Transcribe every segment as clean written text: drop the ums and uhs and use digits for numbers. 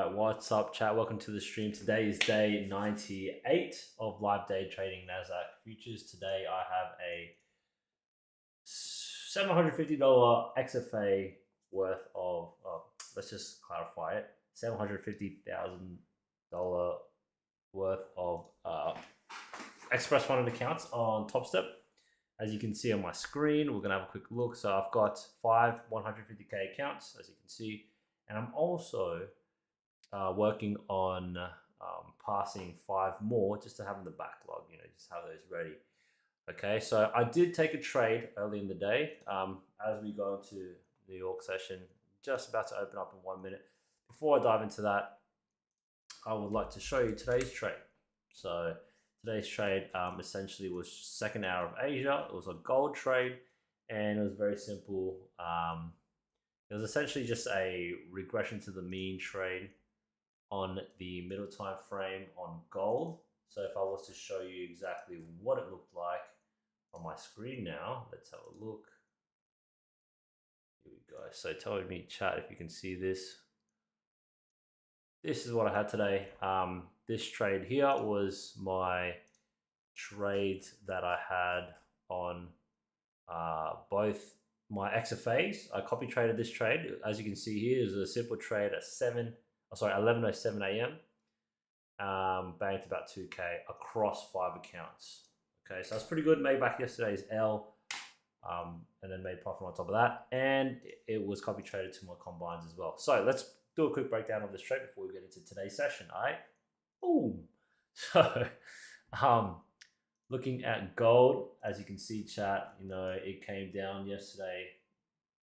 Alright, what's up chat? Welcome to the stream. Today is day 98 of live day trading NASDAQ futures. Today I have a $750 XFA worth of, let's just clarify it, $750,000 worth of express funded accounts on Topstep. As you can see on my screen, we're going to have a quick look. So I've got 5 150k accounts, as you can see, and I'm also working on passing 5 more just to have in the backlog, just have those ready. Okay, so I did take a trade early in the day as we go into the New York session, just about to open up in 1 minute. Before I dive into that, I would like to show you today's trade. So today's trade essentially was second hour of Asia. It was a gold trade, and it was very simple. It was essentially just a regression to the mean trade on the middle time frame on gold. So if I was to show you exactly what it looked like on my screen now, let's have a look. Here we go. So tell me chat if you can see this. This is what I had today. This trade here was my trade that I had on both my XFAs. I copy traded this trade. As you can see here, it was a simple trade at 11:07 a.m. Banked about 2k across 5 accounts. Okay, so that's pretty good. Made back yesterday's L, and then made profit on top of that. And it was copy traded to my combines as well. So let's do a quick breakdown of this trade before we get into today's session. All right. Boom. So, looking at gold, as you can see, chat, it came down yesterday.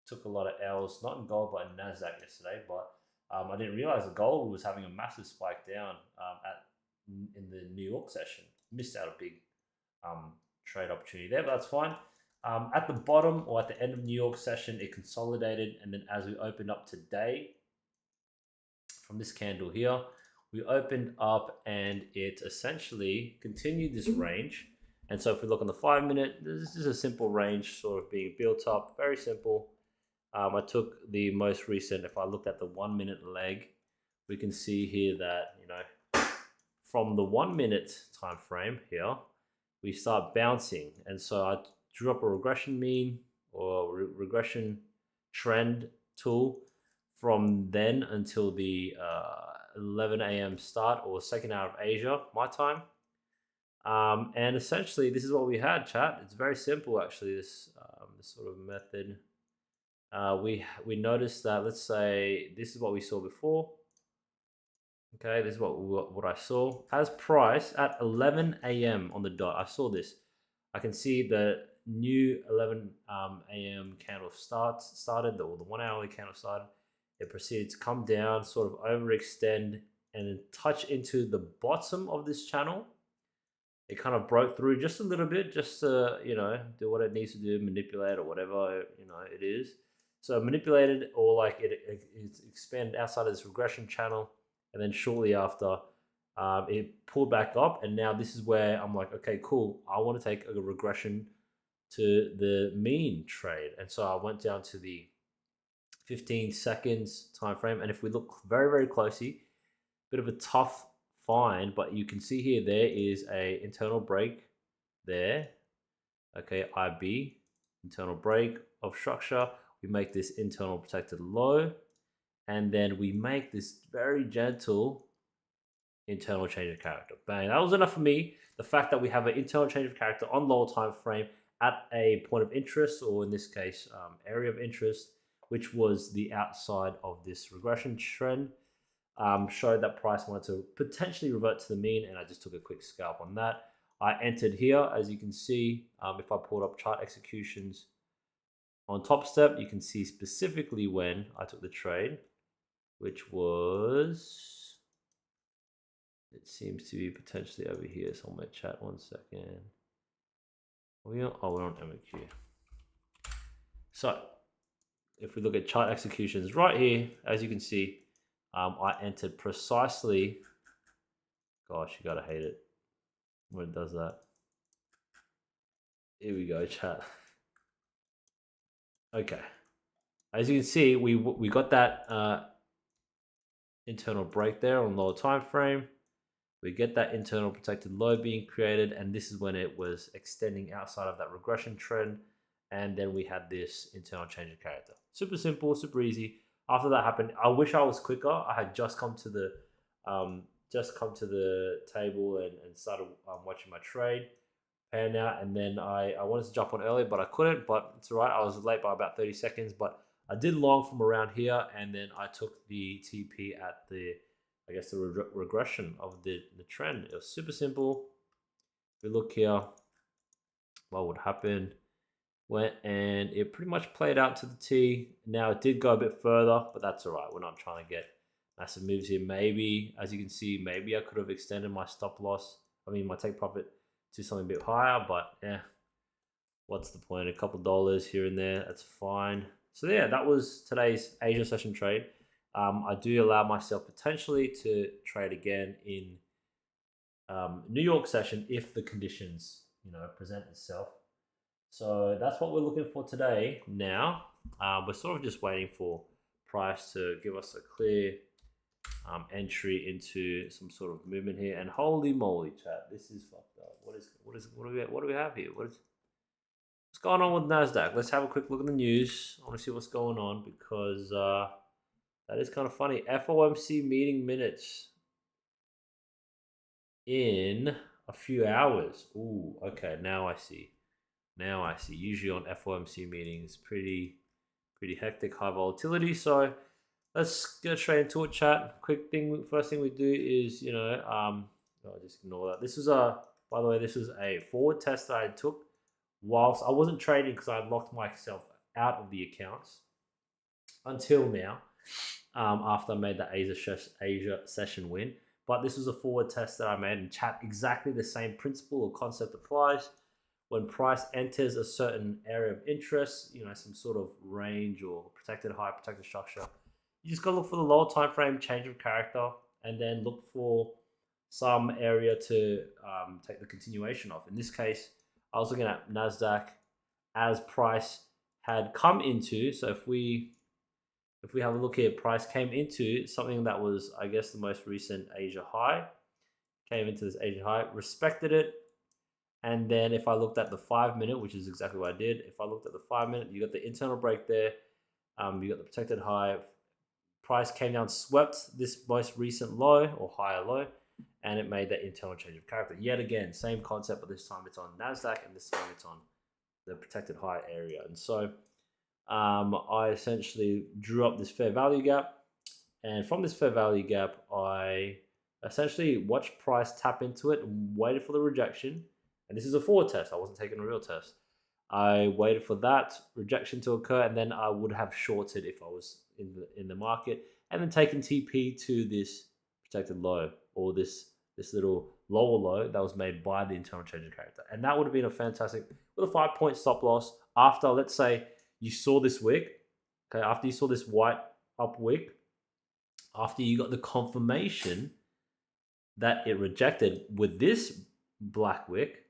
Took a lot of L's, not in gold, but in NASDAQ yesterday. But I didn't realize the gold was having a massive spike down in the New York session. Missed out a big trade opportunity there, but that's fine. At the bottom or at the end of New York session, it consolidated, and then as we opened up today, from this candle here, we opened up and it essentially continued this range. And so if we look on the 5 minute, this is a simple range sort of being built up, very simple. I took the most recent. If I looked at the 1 minute leg, we can see here that, from the 1 minute time frame here, we start bouncing. And so I drew up a regression mean or regression trend tool from then until the 11 a.m. start or second hour of Asia, my time. And essentially, this is what we had, chat. It's very simple, actually, this sort of method. We noticed that, let's say, this is what we saw before. Okay, this is what I saw. As price at 11 a.m. on the dot, I saw this. I can see the new 11 a.m. candle started, or the 1 hourly candle started. It proceeded to come down, sort of overextend, and then touch into the bottom of this channel. It kind of broke through just a little bit, just to, do what it needs to do, manipulate or whatever, it is. So manipulated, or like it expanded outside of this regression channel, and then shortly after, it pulled back up, and now this is where I'm like, okay, cool. I want to take a regression to the mean trade, and so I went down to the 15 seconds time frame, and if we look very, very closely, bit of a tough find, but you can see here there is a internal break there. Okay, IB, internal break of structure. We make this internal protected low, and then we make this very gentle internal change of character. Bang, that was enough for me. The fact that we have an internal change of character on lower time frame at a point of interest, or in this case, area of interest, which was the outside of this regression trend, showed that price wanted to potentially revert to the mean, and I just took a quick scalp on that. I entered here, as you can see. If I pulled up chart executions on Topstep, you can see specifically when I took the trade, which was, it seems to be potentially over here somewhere. Chat, 1 second. We're on MAQ. So if we look at chart executions right here, as you can see, I entered precisely, gosh, you gotta hate it when it does that. Here we go, chat. Okay, as you can see, we got that internal break there on lower time frame. We get that internal protected low being created, and this is when it was extending outside of that regression trend. And then we had this internal change of character. Super simple, super easy. After that happened, I wish I was quicker. I had just come to the table and started watching my trade pan out, and then I wanted to jump on earlier, but I couldn't. But it's all right. I was late by about 30 seconds, but I did long from around here, and then I took the TP at the, I guess, the regression of the trend. It was super simple. If we look here, what would happen? Went and it pretty much played out to the T. Now it did go a bit further, but that's all right. We're not trying to get massive moves here. Maybe, as you can see, maybe I could have extended my stop loss. I mean, my take profit to something a bit higher, but yeah, what's the point? A couple dollars here and there, that's fine. So yeah, that was today's Asia session trade. I do allow myself potentially to trade again in New York session if the conditions, present itself. So that's what we're looking for today. Now we're sort of just waiting for price to give us a clear entry into some sort of movement here. And holy moly, chat, this is fucked up. What do we have here? What's going on with NASDAQ? Let's have a quick look at the news. I want to see what's going on, because that is kind of funny. FOMC meeting minutes in a few hours. Ooh, okay, now I see. Usually on FOMC meetings, pretty hectic, high volatility. So let's get straight into it, chat. First thing we do is, I'll just ignore that. This is by the way, this is a forward test that I took whilst I wasn't trading, because I locked myself out of the accounts until now, after I made the Asia session win. But this was a forward test that I made, and chat, exactly the same principle or concept applies. When price enters a certain area of interest, some sort of range or protected high, protected structure, you just got to look for the lower time frame change of character, and then look for some area to take the continuation of. In this case, I was looking at NASDAQ as price had come into. So if we have a look here, price came into something that was, I guess, the most recent Asia high, came into this Asia high, respected it. And then if I looked at the 5 minute, which is exactly what I did, if I looked at the 5 minute, you got the internal break there, you got the protected high, price came down, swept this most recent low or higher low, and it made that internal change of character. Yet again, same concept, but this time it's on NASDAQ, and this time it's on the protected high area. And so I essentially drew up this fair value gap, and from this fair value gap, I essentially watched price tap into it and waited for the rejection. And this is a forward test. I wasn't taking a real test. I waited for that rejection to occur, and then I would have shorted if I was in the market, and then taken TP to this protected low, or this little lower low that was made by the internal change of character. And that would have been a fantastic, with a 5-point stop loss after, let's say, you saw this wick, okay, after you saw this white up wick, after you got the confirmation that it rejected with this black wick,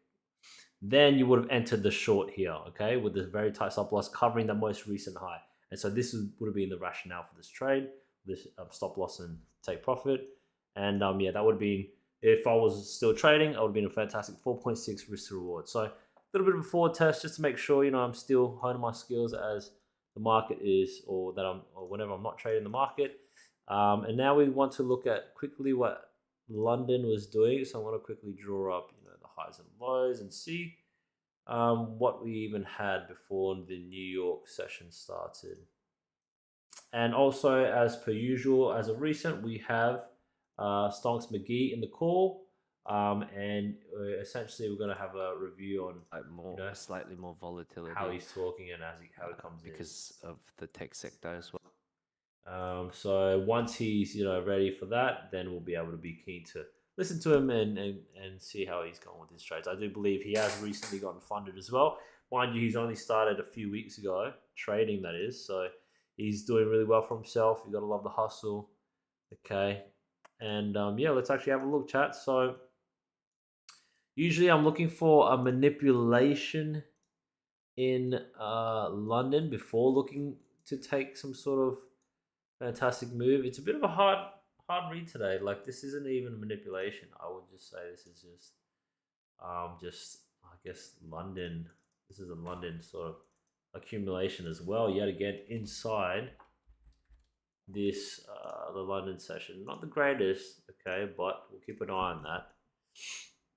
then you would have entered the short here, okay, with this very tight stop loss covering the most recent high. And so this would have been the rationale for this trade, this stop loss and take profit. And yeah, that would have been, if I was still trading, it would have been a fantastic 4.6 risk to reward. So a little bit of a forward test just to make sure, I'm still honing my skills as the market is, or whenever I'm not trading the market. And now we want to look at quickly what London was doing. So I want to quickly draw up, the highs and lows, and see what we even had before the New York session started. And also, as per usual, as of recent, we have Stonks McGee in the call, and essentially we're going to have a review on slightly more volatility, how he's talking, and how he comes because of the tech sector as well. So once he's ready for that, then we'll be able to be keen to listen to him and see how he's going with his trades. I do believe he has recently gotten funded as well. Mind you, he's only started a few weeks ago, trading that is. So he's doing really well for himself. You got to love the hustle. Okay. And yeah, let's actually have a look, chat. So usually I'm looking for a manipulation in London before looking to take some sort of fantastic move. It's a bit of a hard hard read today. Like this isn't even manipulation. I would just say this is just I guess London. This is a London sort of accumulation as well. Yet again inside this the London session. Not the greatest, okay, but we'll keep an eye on that.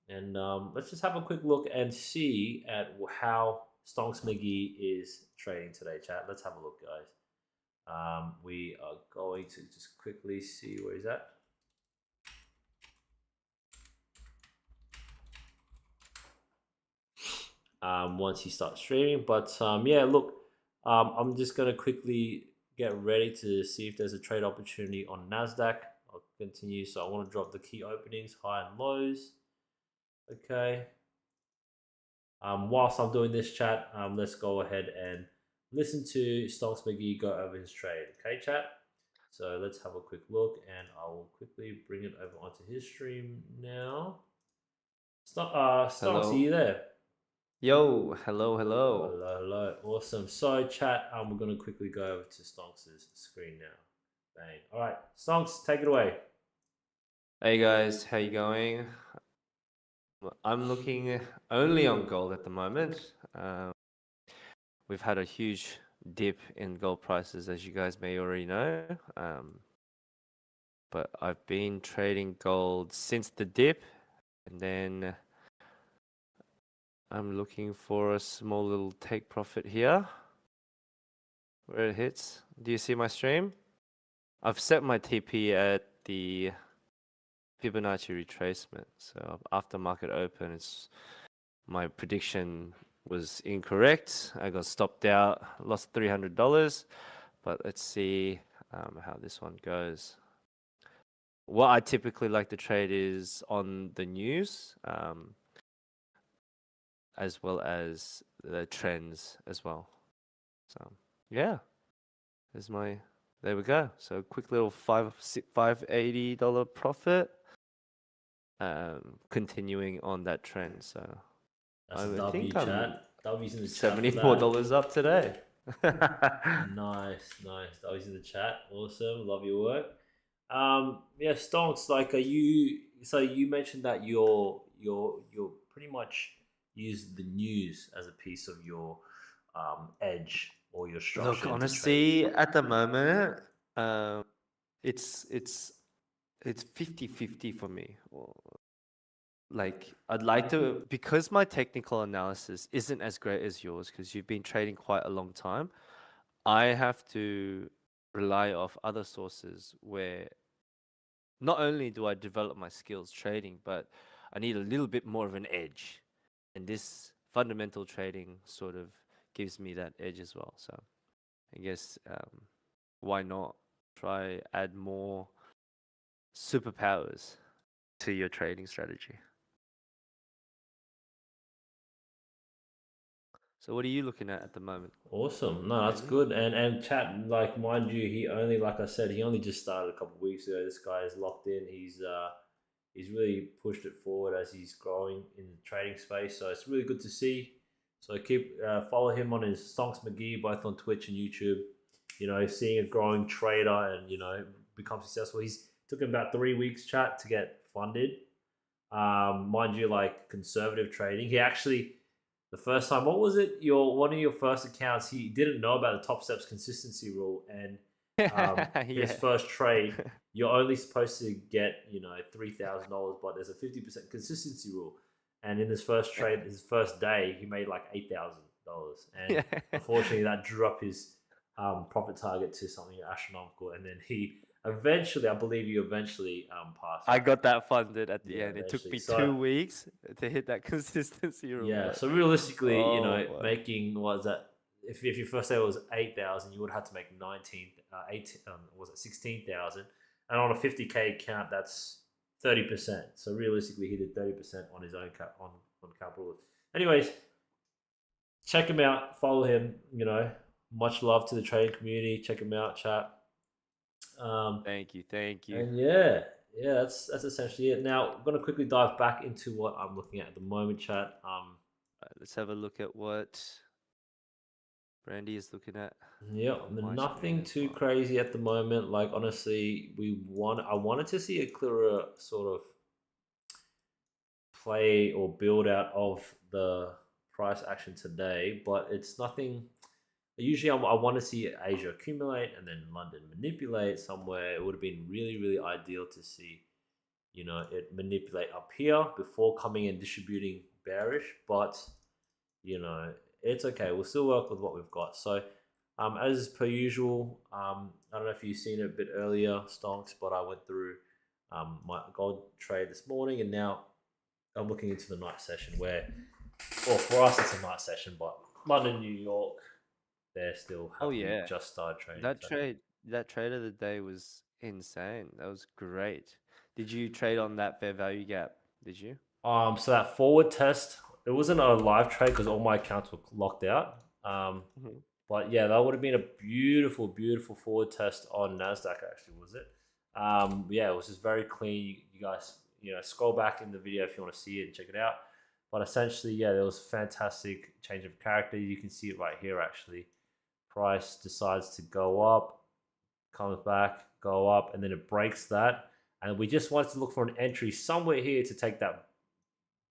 And let's just have a quick look and see at how Stonks McGee is trading today, chat. Let's have a look, guys. We are going to just quickly see where he's at. Once he starts streaming, but yeah, look, I'm just gonna quickly get ready to see if there's a trade opportunity on NASDAQ. I'll continue. So I want to drop the key openings, high and lows. Okay. Whilst I'm doing this, chat, let's go ahead and listen to Stonks McGee go over his trade. Okay, chat. So let's have a quick look, and I will quickly bring it over onto his stream now. Stonks, are you there? Yo, hello. Hello. Awesome. So, chat, we're going to quickly go over to Stonks' screen now. Bang. All right, Stonks, take it away. Hey guys, how you going? I'm looking only on gold at the moment. We've had a huge dip in gold prices, as you guys may already know. But I've been trading gold since the dip, and then I'm looking for a small little take profit here where it hits. Do you see my stream? I've set my TP at the Fibonacci retracement. So after market open, my prediction was incorrect. I got stopped out, lost $300. But let's see how this one goes. What I typically like to trade is on the news, as well as the trends as well. So yeah, there we go. So quick little $580 profit. Continuing on that trend. So that's a W, chat. W's in the chat. $74 up today. Nice. W's in the chat. Awesome. Love your work. Yeah, Stonks, like, are you? So you mentioned that you're pretty much use the news as a piece of your edge or your structure. Look, honestly, at the moment, it's 50-50 for me. Like, I'd like to, because my technical analysis isn't as great as yours, because you've been trading quite a long time, I have to rely off other sources where not only do I develop my skills trading, but I need a little bit more of an edge. And this fundamental trading sort of gives me that edge as well. So I guess why not try add more superpowers to your trading strategy? So what are you looking at the moment? Awesome. No, that's good. And chat, like, mind you, he only, like I said, he only just started a couple of weeks ago. This guy is locked in. He's really pushed it forward as he's growing in the trading space. So it's really good to see. So keep follow him on his Stonks McGee, both on Twitch and YouTube. You know, seeing a growing trader and, you know, become successful. He's took him about 3 weeks, chat, to get funded. Mind you, like, conservative trading. He actually, the first time, what was it? One of your first accounts, he didn't know about the Topstep's consistency rule, and his first trade, you're only supposed to get, you know, $3,000, but there's a 50% consistency rule. And in his first trade, his first day, he made like $8,000, and unfortunately, that drew up his profit target to something astronomical. And then he eventually, I believe you eventually passed. I got that funded at the end. It took me 2 weeks to hit that consistency rule. Yeah, so realistically, you know, making, what was that? If your first day was 8,000, you would have to make 16,000, and on a 50K account, that's 30%. So realistically, he did 30% on his own on capital. Anyways, check him out, follow him. You know, much love to the trading community. Check him out, chat. Thank you. And yeah, that's essentially it. Now I'm gonna quickly dive back into what I'm looking at the moment, chat. Let's have a look at what Brandy is looking at Yeah, on my screen nothing as too well. crazy at the moment. Like honestly, I wanted to see a clearer sort of play or build out of the price action today, but it's nothing. Usually, I want to see Asia accumulate and then London manipulate somewhere. It would have been really, really ideal to see, it manipulate up here before coming and distributing bearish. But it's okay. We'll still work with what we've got. So, as per usual, I don't know if you've seen it a bit earlier, Stonks, but I went through my gold trade this morning, and now I'm looking into the night session where, well, for us it's a night session, but London, New York, they're still Oh happily yeah, just started trading. that So, trade of the day was insane. That was great. Did you trade on that fair value gap? Did you? so that forward test, it wasn't a live trade because all my accounts were locked out. Mhm. But yeah, that would have been a beautiful, beautiful forward test on Nasdaq. Actually, was it? Yeah, it was just very clean. You guys, scroll back in the video if you want to see it and check it out. But essentially, yeah, there was a fantastic change of character. You can see it right here. Actually, price decides to go up, comes back, go up, and then it breaks that. And we just wanted to look for an entry somewhere here to take that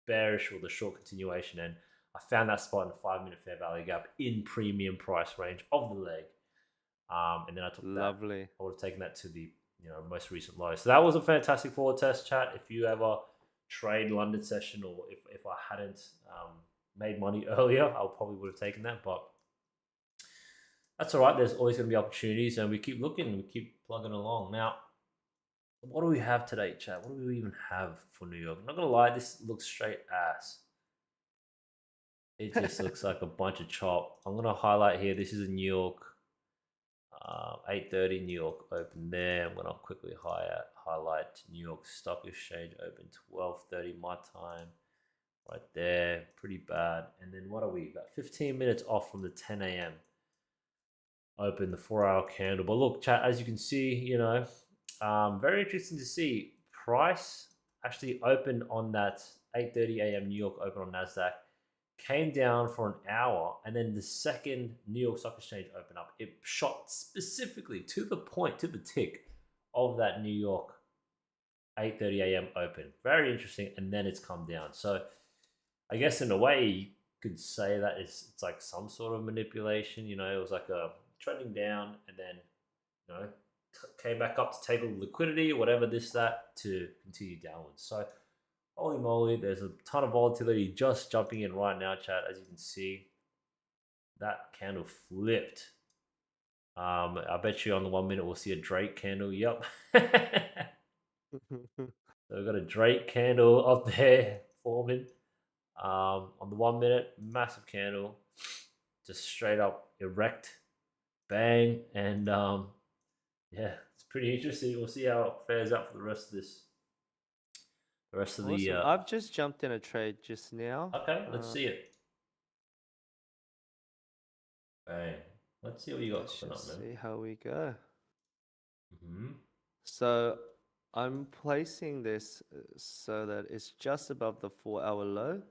bearish or the short continuation. And I found that spot in the 5 minute fair value gap in premium price range of the leg. And then I took that. Lovely. I would have taken that to the most recent low. So that was a fantastic forward test, chat. If you ever trade London session, or if I hadn't made money earlier, I probably would have taken that. But that's all right. There's always going to be opportunities, and we keep looking and we keep plugging along. Now, what do we have today, chat? What do we even have for New York? I'm not gonna lie, this looks straight ass. It just looks like a bunch of chop. I'm gonna highlight here. This is a New York, 8:30 New York open there. I'm gonna quickly highlight New York Stock Exchange open 12:30 my time, right there. Pretty bad. And then what are we? About 15 minutes off from the 10 a.m. open, the 4 hour candle. But look, chat. As you can see, very interesting to see price actually opened on that 8:30 a.m. New York open on Nasdaq, came down for an hour, and then the second New York Stock Exchange opened up. It shot specifically to the point, to the tick of that New York 8:30 a.m. open. Very interesting, and then it's come down. So I guess in a way you could say that it's like some sort of manipulation. It was like a trending down, and then you know came back up to take all the liquidity, whatever this that to continue downwards. So holy moly, there's a ton of volatility just jumping in right now, chat. As you can see, that candle flipped. I bet you on the 1 minute we'll see a Drake candle. Yep. So we've got a Drake candle up there forming. On the 1 minute, massive candle, just straight up erect, bang, and yeah, it's pretty interesting. We'll see how it fares out for the rest of this. The rest of the Awesome. I've just jumped in a trade just now. okay, let's see it. Bang. Let's see what you got Let's cooking up, just man. see how we go. Mm-hmm. So I'm placing this so that it's just above the 4 hour low.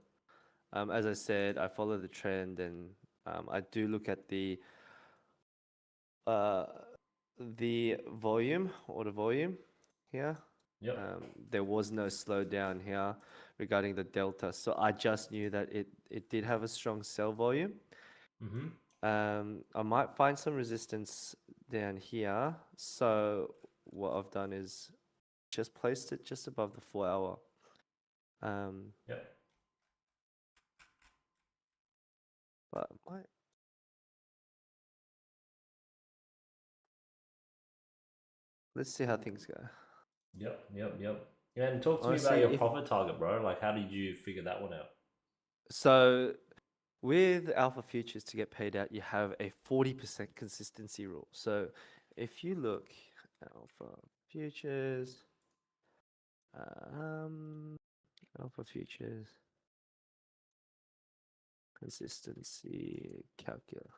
As I said, I follow the trend, and I do look at uh, the volume, order volume here. Yep. There was no slowdown here regarding the delta, so I just knew that it did have a strong sell volume. Mm-hmm. I might find some resistance down here. So what I've done is just placed it just above the 4 hour. Yep. But might let's see how things go. Yep. Yep. Yep. Yeah, and talk to me about Honestly, your if profit target, bro. Like, how did you figure that one out? so with Alpha Futures to get paid out, you have a 40% consistency rule. So if you look Alpha Futures, um, Alpha Futures consistency calculator.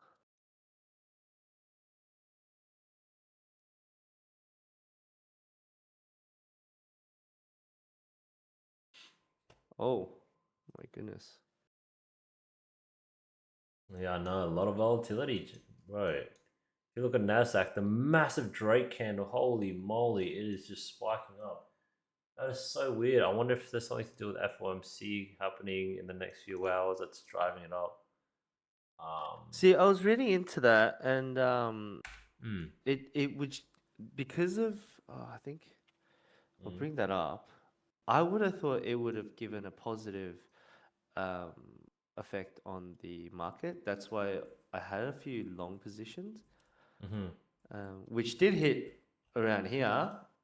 Oh my goodness. Yeah, I know. A lot of volatility, bro. If you look at NASDAQ, the massive Drake candle, holy moly, it is just spiking up. That is so weird. I wonder if there's something to do with FOMC happening in the next few hours that's driving it up. Um, See, I was really into that, and mm, it would because of I think I'll mm, bring that up. I would have thought it would have given a positive um, effect on the market. That's why I had a few long positions, mm-hmm, which did hit around here.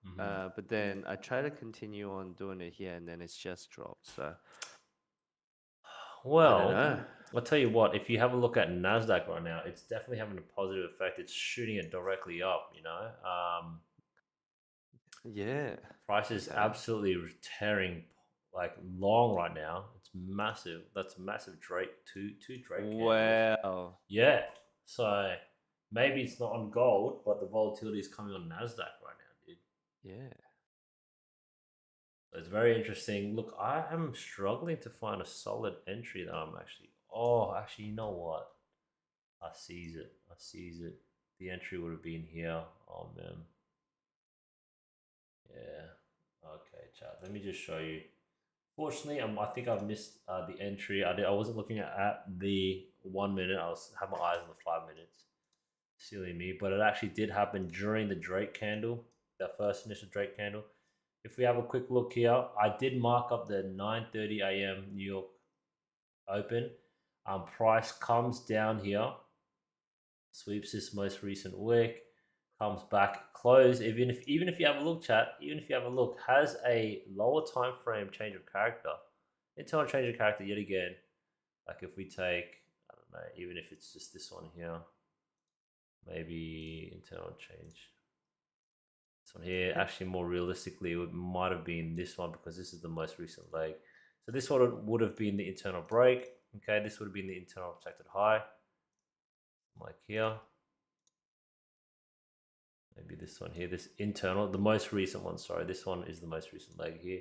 mm-hmm. But then I try to continue on doing it here, and then it's just dropped. So I don't Well, know. I'll tell you what, if you have a look at NASDAQ right now, it's definitely having a positive effect. It's shooting it directly up, you know? Yeah. Price is Okay. absolutely tearing like long right now. It's massive. That's massive Drake, two Drake candles. Wow. Yeah. So maybe it's not on gold, but the volatility is coming on NASDAQ right now, dude. Yeah. So it's very interesting. Look, I am struggling to find a solid entry that I'm actually. Oh, actually, you know what? I sees it. I sees it. The entry would have been here. Oh man. Yeah. Okay, chat. Let me just show you. Fortunately, I think I've missed the entry. I wasn't looking at the 1 minute. I was had my eyes on the 5 minutes. Silly me, but it actually did happen during the Drake candle, the first initial Drake candle. If we have a quick look here, I did mark up the 9:30 a.m. New York Open. Price comes down here, sweeps this most recent wick, comes back, close. Even if you have a look, chat, even if you have a look, has a lower time frame change of character, internal change of character yet again. Like if we take, I don't know, even if it's just this one here, maybe internal change. This one here, actually more realistically, it might have been this one because this is the most recent leg. So this one would have been the internal break. Okay, this would have been the internal protected high, like here. Maybe this one here, this internal, the most recent one, sorry, this one is the most recent leg here.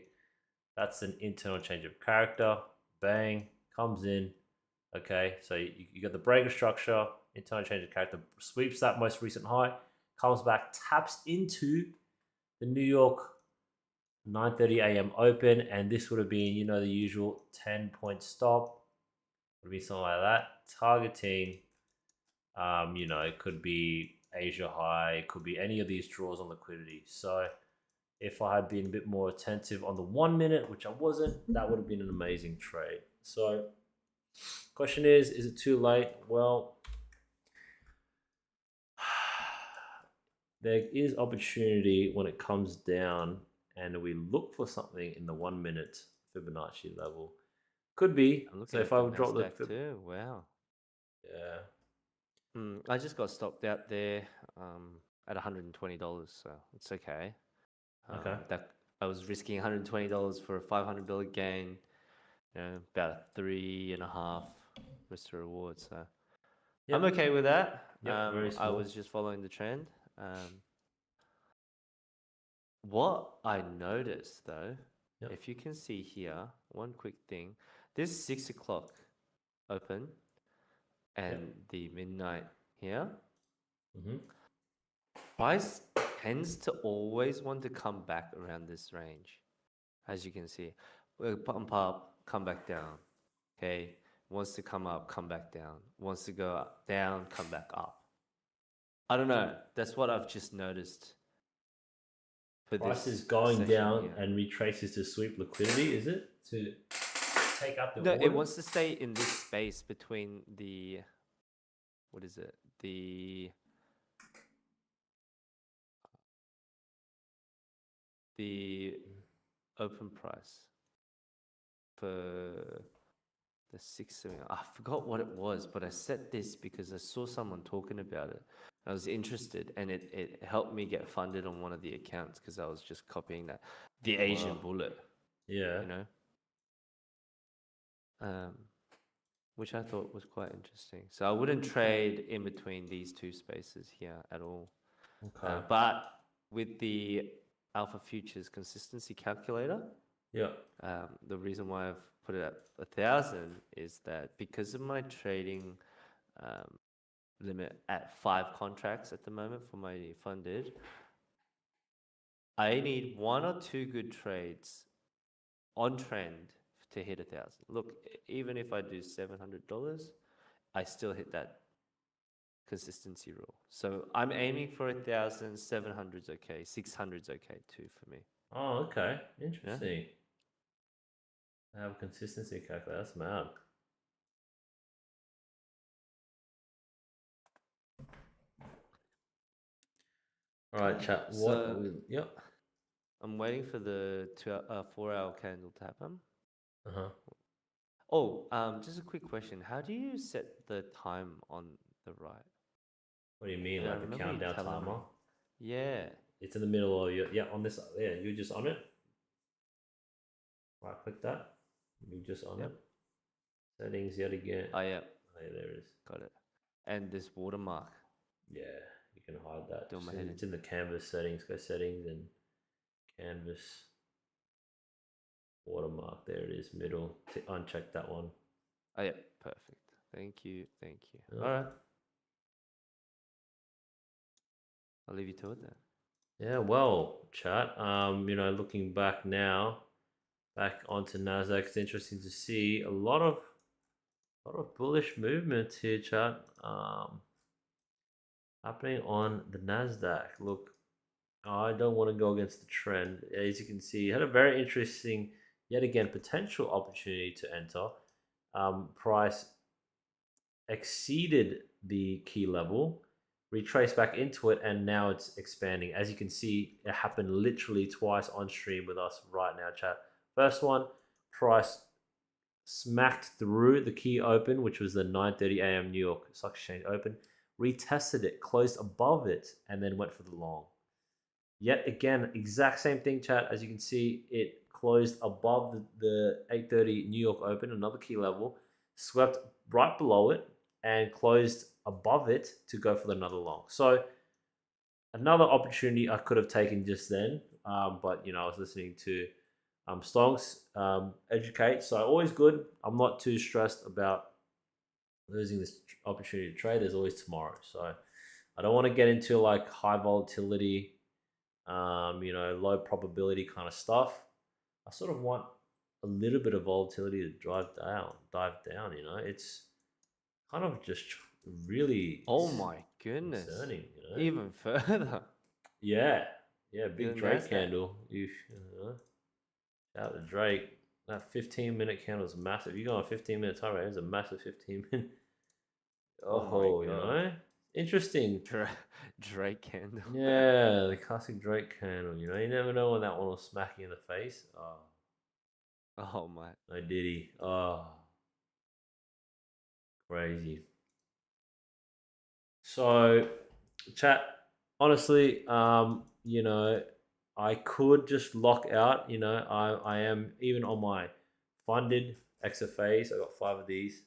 That's an internal change of character. Bang, comes in. Okay, so you got the breaker structure, internal change of character, sweeps that most recent high, comes back, taps into the New York 9:30 a.m. open, and this would have been, the usual 10-point stop. Would be something like that. Targeting, it could be Asia high, it could be any of these draws on liquidity. So if I had been a bit more attentive on the 1 minute, which I wasn't, that would have been an amazing trade. So, question is it too late? Well, there is opportunity when it comes down and we look for something in the 1 minute Fibonacci level. Could be. I'm So looking if at I the would drop the NASDAQ too. Wow. yeah. I just got stopped out there at $120, so it's okay. Okay. That I was risking $120 for a $500 gain. About 3.5 risk to reward. So I'm Yep. okay with that. Yep. Very I small. was just following the trend. What I noticed though, Yep. if you can see here, one quick thing, this 6 o'clock open Yep. and the midnight here, Mm-hmm. price tends to always want to come back around this range, as you can see. Pump up, come back down. Okay, wants to come up, come back down. Wants to go up, down, come back up. I don't know. That's what I've just noticed for Price is this going session down here. and retraces to sweep liquidity, is it? To take out the No, it order? wants to stay in this space between the, what is it? The open price for the 670. I forgot what it was, but I set this because I saw someone talking about it. I was interested, and it helped me get funded on one of the accounts because I was just copying that. The Asian Wow. bullet, Yeah. you know, um, which I thought was quite interesting. So I wouldn't trade in between these two spaces here at all. Okay. But with the Alpha Futures consistency calculator, Yeah. the reason why I've put it at 1,000 is that because of my trading limit at 5 contracts at the moment for my funded. I need 1 or 2 good trades on trend to hit 1,000. Look, even if I do $700, I still hit that consistency rule. So I'm aiming for 1,000. 700's okay. 600's okay too for me. Oh, okay. Interesting. I have a consistency calculator. That's mad. All right, chat. Yep. I'm waiting for the 4-hour candle to happen. Uh-huh. Oh, just a quick question. How do you set the time on the right? What do you mean, like the countdown timer? Yeah. It's in the middle of your, on this, you're just on it. Right click that. You're just on it. Settings yet again. Oh, yeah. Oh, yeah, there it is. Got it. And this watermark. Yeah, you can hide that. It's in the canvas settings. Go settings and canvas. Watermark. There it is. Middle. Uncheck that one. Oh, yeah. Perfect. Thank you. All right. I'll leave you to it then. Yeah, well, chat. Looking back now, back onto NASDAQ, it's interesting to see a lot of bullish movement here, chat. Happening on the NASDAQ. Look, I don't want to go against the trend. As you can see, had a very interesting, yet again, potential opportunity to enter. Price exceeded the key level, retraced back into it, and now it's expanding. As you can see, it happened literally twice on stream with us right now, chat. First one, price smacked through the key open, which was the 9:30 a.m. New York Stock Exchange open, retested it, closed above it, and then went for the long. Yet again, exact same thing, chat. As you can see, it closed above the 8:30 New York open, another key level, swept right below it, and closed above it to go for another long. So another opportunity I could have taken just then, but I was listening to Stonks educate, so always good. I'm not too stressed about losing this opportunity to trade. There's always tomorrow, so I don't want to get into like high volatility, low probability kind of stuff. I sort of want a little bit of volatility to dive down. It's kind of just really. Oh my goodness! Concerning, even further. Yeah, big Drake candle. Shout out to Drake. That 15-minute candle is massive. You go on a 15-minute time rate, it's a massive 15-minute. Oh, interesting. Drake candle. Yeah, the classic Drake candle. You never know when that one will smack you in the face. Oh my. No Diddy. Oh, crazy. So, chat. Honestly, I could just lock out. I am even on my funded XFAs. I got 5 of these.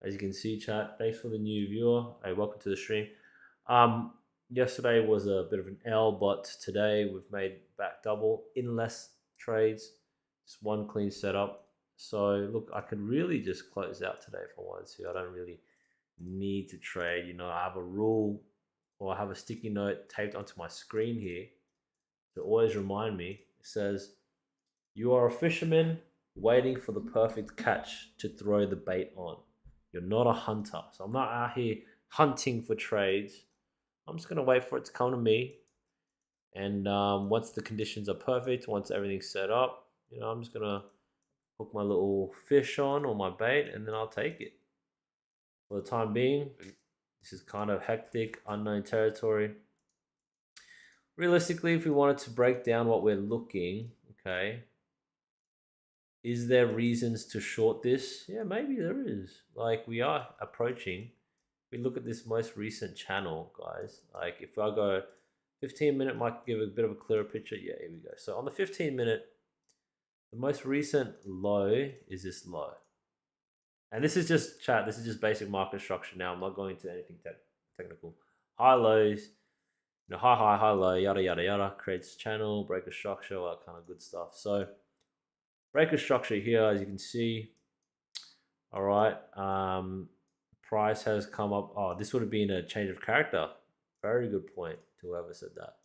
As you can see, chat. Thanks for the new viewer. Hey, welcome to the stream. Yesterday was a bit of an L, but today we've made back double in less trades. Just one clean setup. So look, I could really just close out today if I wanted to. I don't really need to trade. I have a rule, or I have a sticky note taped onto my screen here to always remind me. It says, "You are a fisherman waiting for the perfect catch to throw the bait on. You're not a hunter." So I'm not out here hunting for trades. I'm just gonna wait for it to come to me. And once the conditions are perfect, once everything's set up, I'm just gonna hook my little fish on or my bait, and then I'll take it. For the time being, this is kind of hectic, unknown territory. Realistically, if we wanted to break down what we're looking, okay, is there reasons to short this? Yeah, maybe there is. Like, we are approaching. We look at this most recent channel, guys. Like, if I go 15-minute, might give a bit of a clearer picture. Yeah, here we go. So on the 15-minute, the most recent low is this low. And this is just chat. This is just basic market structure now. I'm not going into anything technical. High lows, high low, yada yada yada. Creates channel, breaker structure, all that kind of good stuff. So breaker structure here, as you can see. All right. price has come up. Oh, this would have been a change of character. Very good point to whoever said that.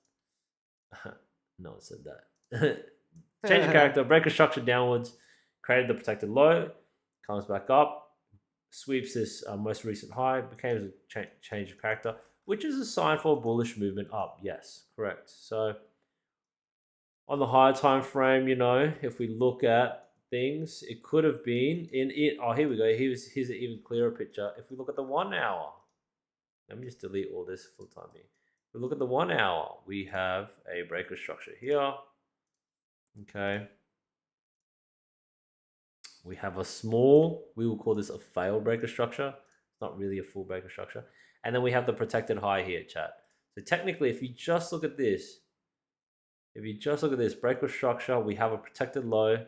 No one said that. Change of character, breaker structure downwards, created the protected low, comes back up, sweeps this most recent high, became a change of character, which is a sign for a bullish movement up. Yes, correct. So on the higher time frame, if we look at things, it could have been in it. Oh, here we go. Here's an even clearer picture. If we look at the 1 hour, let me just delete all this for the time being. If we look at the 1 hour, we have a breaker structure here. Okay. We have a small, we will call this a failed breaker structure. It's not really a full breaker structure. And then we have the protected high here, chat. So technically, if you just look at this, breaker structure, we have a protected low.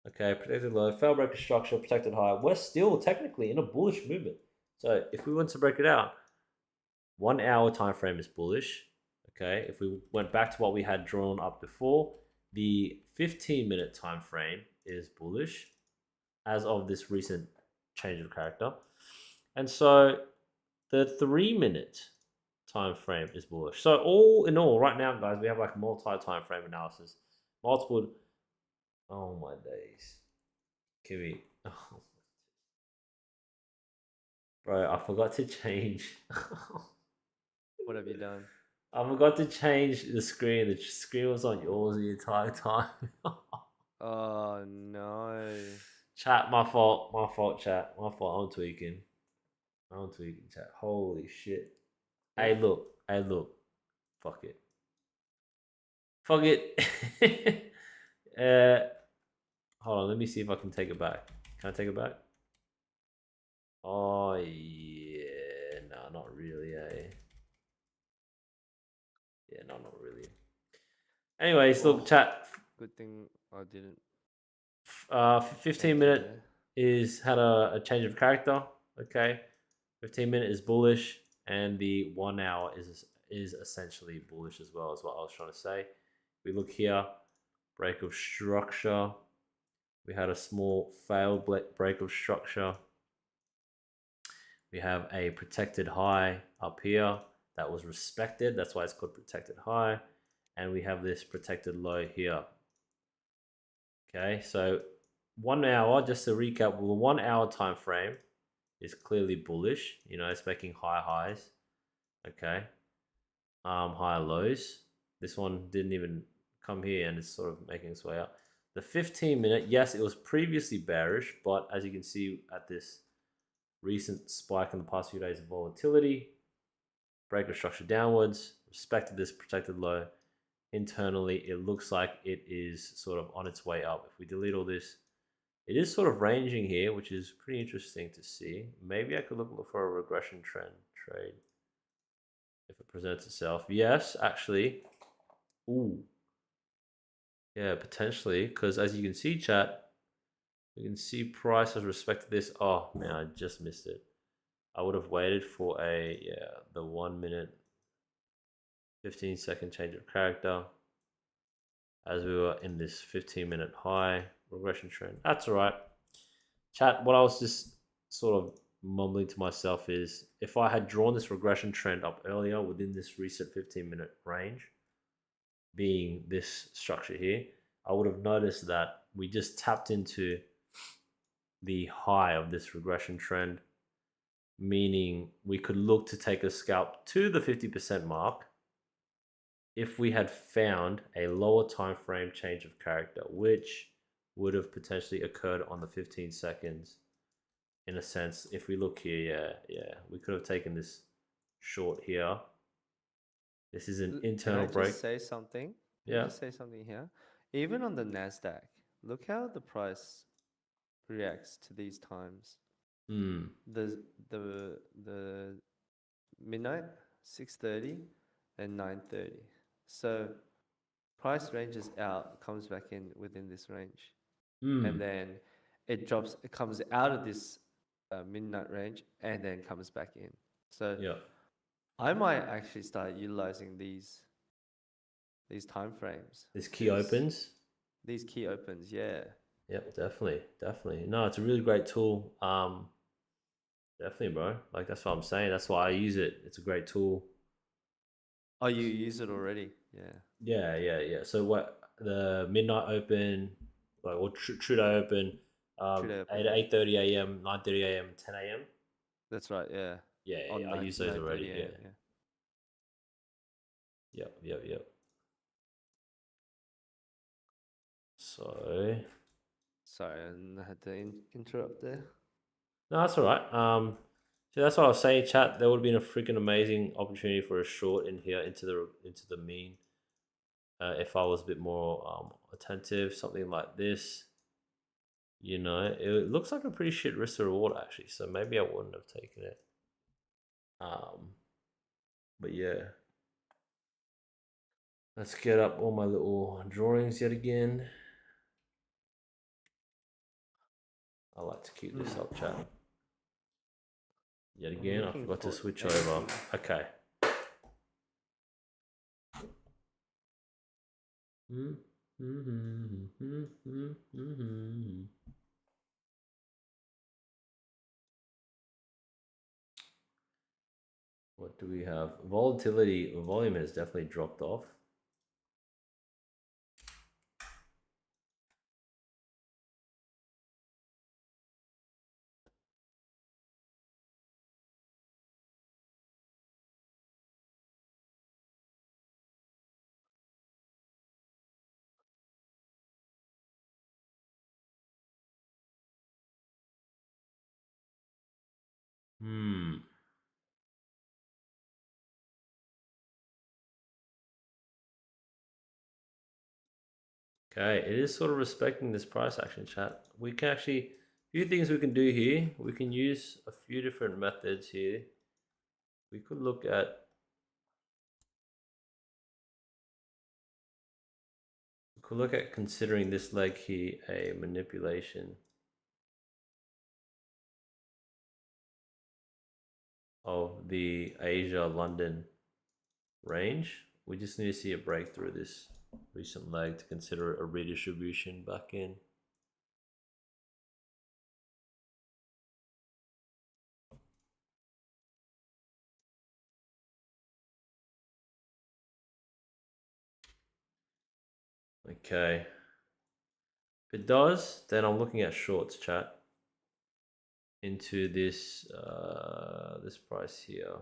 Okay, protected low, failed breaker structure, protected high. We're still technically in a bullish movement. So if we want to break it out, 1 hour time frame is bullish. Okay, if we went back to what we had drawn up before, the 15-minute time frame is bullish as of this recent change of character. And so the 3-minute time frame is bullish. So all in all, right now, guys, we have like multi-time frame analysis. Multiple. Oh my days. Kiwi. Oh. Bro, I forgot to change. What have you done? I forgot to change the screen. The screen was on yours the entire time. Oh no. Chat, my fault. My fault, chat. My fault. I'm tweaking, chat. Holy shit. Hey, look. Fuck it. Fuck it. Hold on. Let me see if I can take it back. Can I take it back? Oh, yeah. No, not really, eh? Yeah, no, not really. Anyways, look, chat. Good thing I didn't. 15-minute had a change of character. Okay, 15-minute is bullish, and the 1 hour is essentially bullish as well. Is what I was trying to say. We look here, break of structure. We had a small failed break of structure. We have a protected high up here that was respected. That's why it's called protected high. And we have this protected low here. Okay, so 1 hour, just to recap, well, the 1 hour time frame is clearly bullish. It's making high highs. Okay. Higher lows. This one didn't even come here and it's sort of making its way up. The 15-minute, yes, it was previously bearish, but as you can see at this recent spike in the past few days of volatility, breaker structure downwards, respected this protected low. Internally, it looks like it is sort of on its way up. If we delete all this, it is sort of ranging here, which is pretty interesting to see. Maybe I could look for a regression trend trade if it presents itself. Yes, actually. Ooh. Yeah, potentially, because as you can see, chat, you can see price has respected this. Oh man, I just missed it. I would have waited for the 1 minute, 15-second change of character as we were in this 15-minute high regression trend. That's all right. Chat, what I was just sort of mumbling to myself is if I had drawn this regression trend up earlier within this recent 15-minute range, being this structure here, I would have noticed that we just tapped into the high of this regression trend, meaning we could look to take a scalp to the 50% mark if we had found a lower time frame change of character, which would have potentially occurred on the 15 seconds. In a sense, if we look here, we could have taken this short here. This is an internal break. Can I just say something? Yeah. Just say something here. Even on the NASDAQ, look how the price reacts to these times. The midnight, 6:30, and 9:30. So price ranges out, comes back in within this range, and then it drops. It comes out of this midnight range and then comes back in. So I might actually start utilizing these time frames. These key opens. These key opens, yeah. Yep, definitely. No, it's a really great tool. Definitely, bro. Like that's what I'm saying. That's why I use it. It's a great tool. Oh, you use it already? Yeah. Yeah. So what the midnight open, like or true day open, Today open, eight yeah. 8:30 a.m., 9:30 a.m., 10 a.m. That's right, yeah. On I use those already. 9:30 Yeah. a.m. Yeah. Yep. So Sorry, I had to interrupt there. no, that's all right. So that's what I was saying, chat. There would have been a freaking amazing opportunity for a short in here into the mean. If I was a bit more attentive, something like this. It looks like a pretty shit risk to reward actually. So maybe I wouldn't have taken it. Um, but yeah, let's get up all my little drawings yet again. I like to keep this up, chat. Yet I'm again, I looking forgot to for switch over. entry. Okay. What do we have? Volatility, volume has definitely dropped off. Hmm. Okay, it is sort of respecting this price action, chat. We can actually, a few things we can do here. We can use a few different methods here. We could look at, considering this leg here a manipulation of the Asia London range. We just need to see a break through this recent leg to consider a redistribution back in. Okay. If it does, then I'm looking at shorts, chat, into this price here.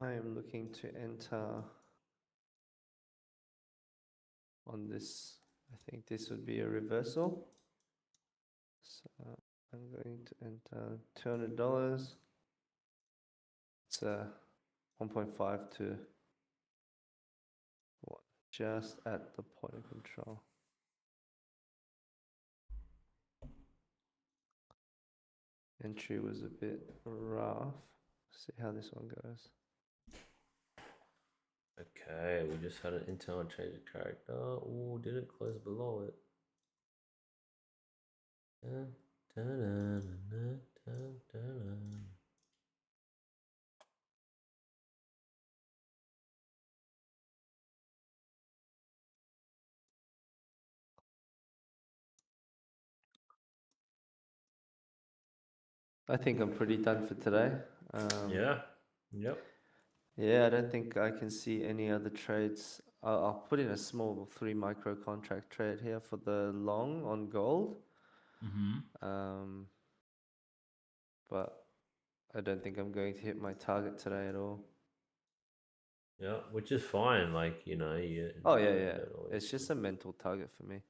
I am looking to enter on this. I think this would be a reversal. So I'm going to enter $200. It's 1.5 to what? Just at the point of control. Entry was a bit rough. See how this one goes. Okay, we just had an internal change of character. Oh, did it close below it? Dun, dun, dun, dun, dun. I think I'm pretty done for today. Yeah. Yep. Yeah, I don't think I can see any other trades. I'll put in a small 3 micro contract trade here for the long on gold. But I don't think I'm going to hit my target today at all. Yeah, which is fine. Like you. Oh yeah. It's just a mental target for me.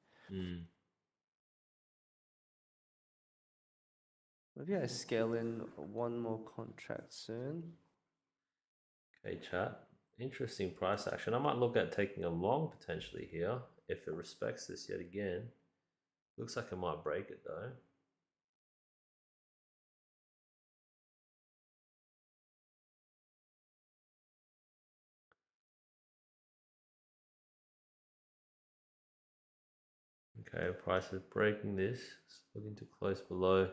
Maybe I scale in one more contract soon. Okay, chat. Interesting price action. I might look at taking a long potentially here if it respects this yet again. Looks like it might break it though. Okay, price is breaking this. It's looking to close below.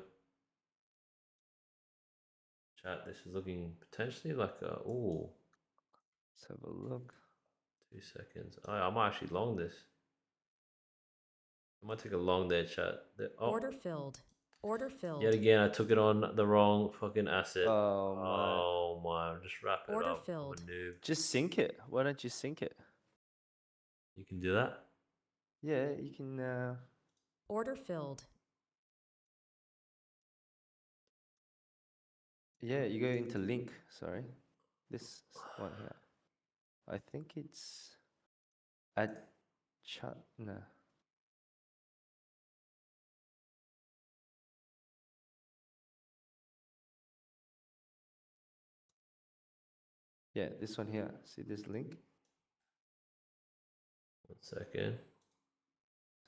Chat, this is looking potentially like a Let's have a look. 2 seconds. I might actually long this. I might take a long there, chat. Oh, Order filled. Order filled. yet again, I took it on the wrong fucking asset. Oh my! My, just wrap it Order up. filled. I'm a noob. Just sync it. Why don't you sync it? You can do that. Yeah, you can. Order filled. Yeah, you go into link. Sorry, this one here. I think it's add chat. No. Yeah, this one here. See this link? 1 second.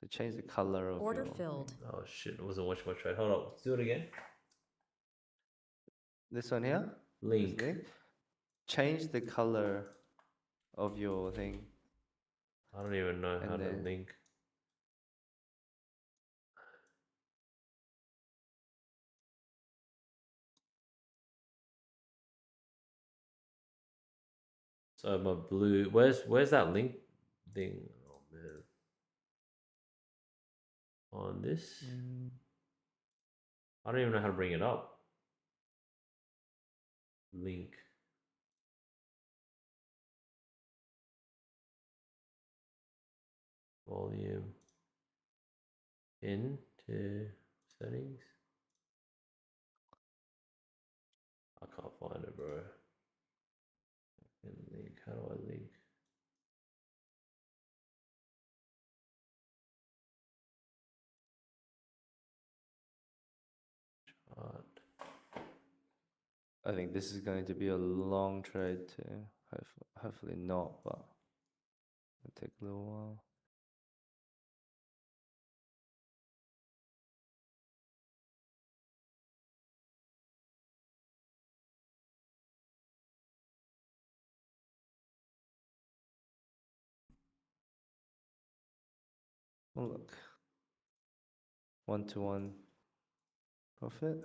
So change the color of Order your filled. thing. Oh shit! I wasn't watching my trade. Hold up. Let's do it again. This one here. Link. This link. Change the color of your thing. I don't even know how to then- link. So my blue. Where's that link thing? Oh man. On this. I don't even know how to bring it up. Link. Volume. Into settings. I can't find it, bro. Link. How do I link? Chart. I think this is going to be a long trade too. Hopefully not, but it'll take a little while. Oh look, 1-to-1 profit.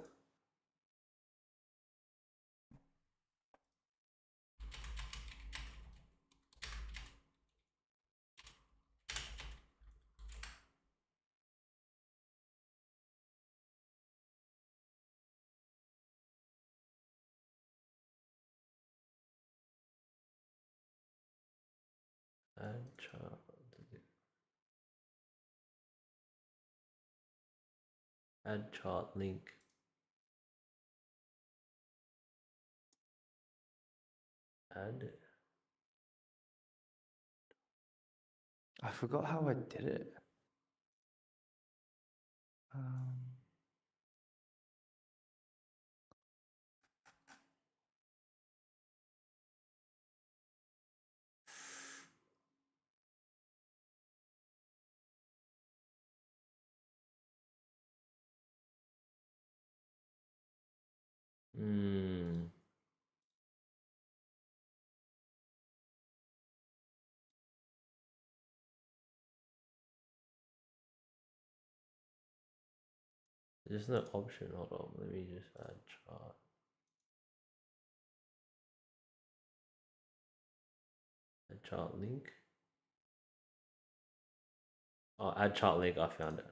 Add chart. Add chart link. Add. I forgot how I did it. Hmm. There's no option. Hold on. Let me just add chart. Add chart link. Oh, add chart link. I found it.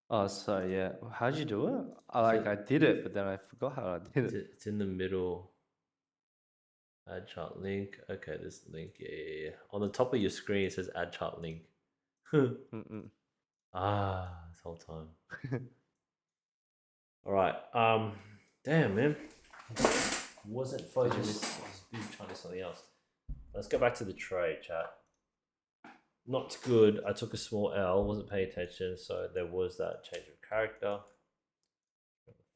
Oh, sorry, yeah. How'd you do it? So- I did it, but then I forgot how I did it. It's in the middle. Add chart link. Okay, this link. Yeah. On the top of your screen, it says add chart link. Mm-mm. This whole time. All right. Damn, man. Wasn't focused. I was busy trying to do something else. Let's go back to the trade, chat. Not good. I took a small L. Wasn't paying attention, so there was that change of character.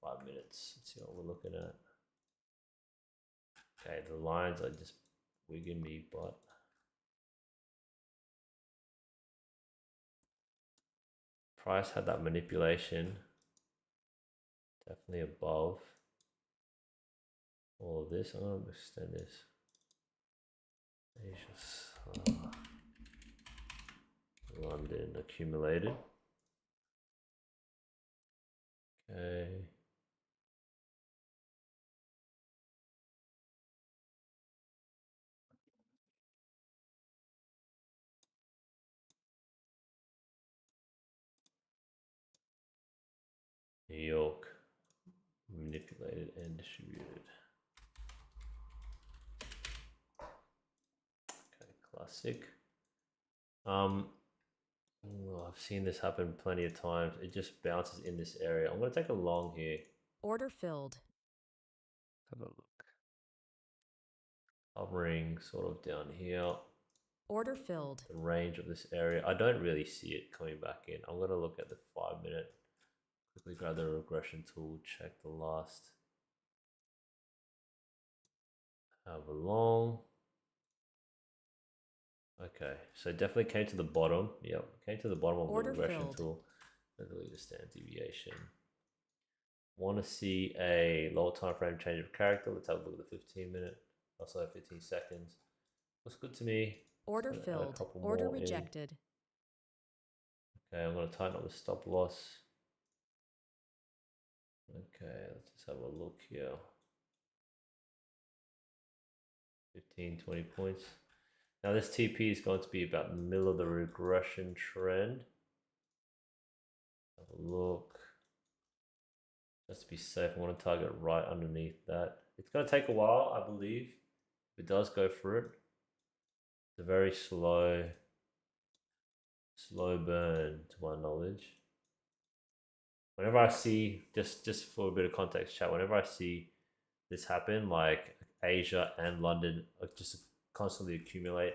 5 minutes. Let's see what we're looking at. Okay, the lines are just wigging me, but price had that manipulation. Definitely above all of this. I'm going to extend this. Asia, London accumulated. Okay. manipulated and distributed. Okay, classic. I've seen this happen plenty of times. It just bounces in this area. I'm going to take a long here. Order filled. Have a look. Hovering sort of down here. Order filled. The range of this area. I don't really see it coming back in. I'm going to look at the 5 minute. Quickly grab the regression tool. Check the last. Have a long. Okay, so definitely came to the bottom. Yep, came to the bottom of Order the regression filled. tool. Let's look at the standard deviation. Want to see a lower time frame change of character? Let's have a look at the 15 minute. Also 15 seconds. Looks good to me. Order Just gonna add a filled. couple Order more in. rejected. Okay, I'm going to tighten up the stop loss. Okay, let's just have a look here. 15, 20 points. Now this TP is going to be about the middle of the regression trend. Have a look. Just to be safe, I want to target right underneath that. It's going to take a while, I believe. If it does go through it, it's a very slow burn to my knowledge. Whenever I see, just for a bit of context, chat, whenever I see this happen, like Asia and London just constantly accumulate,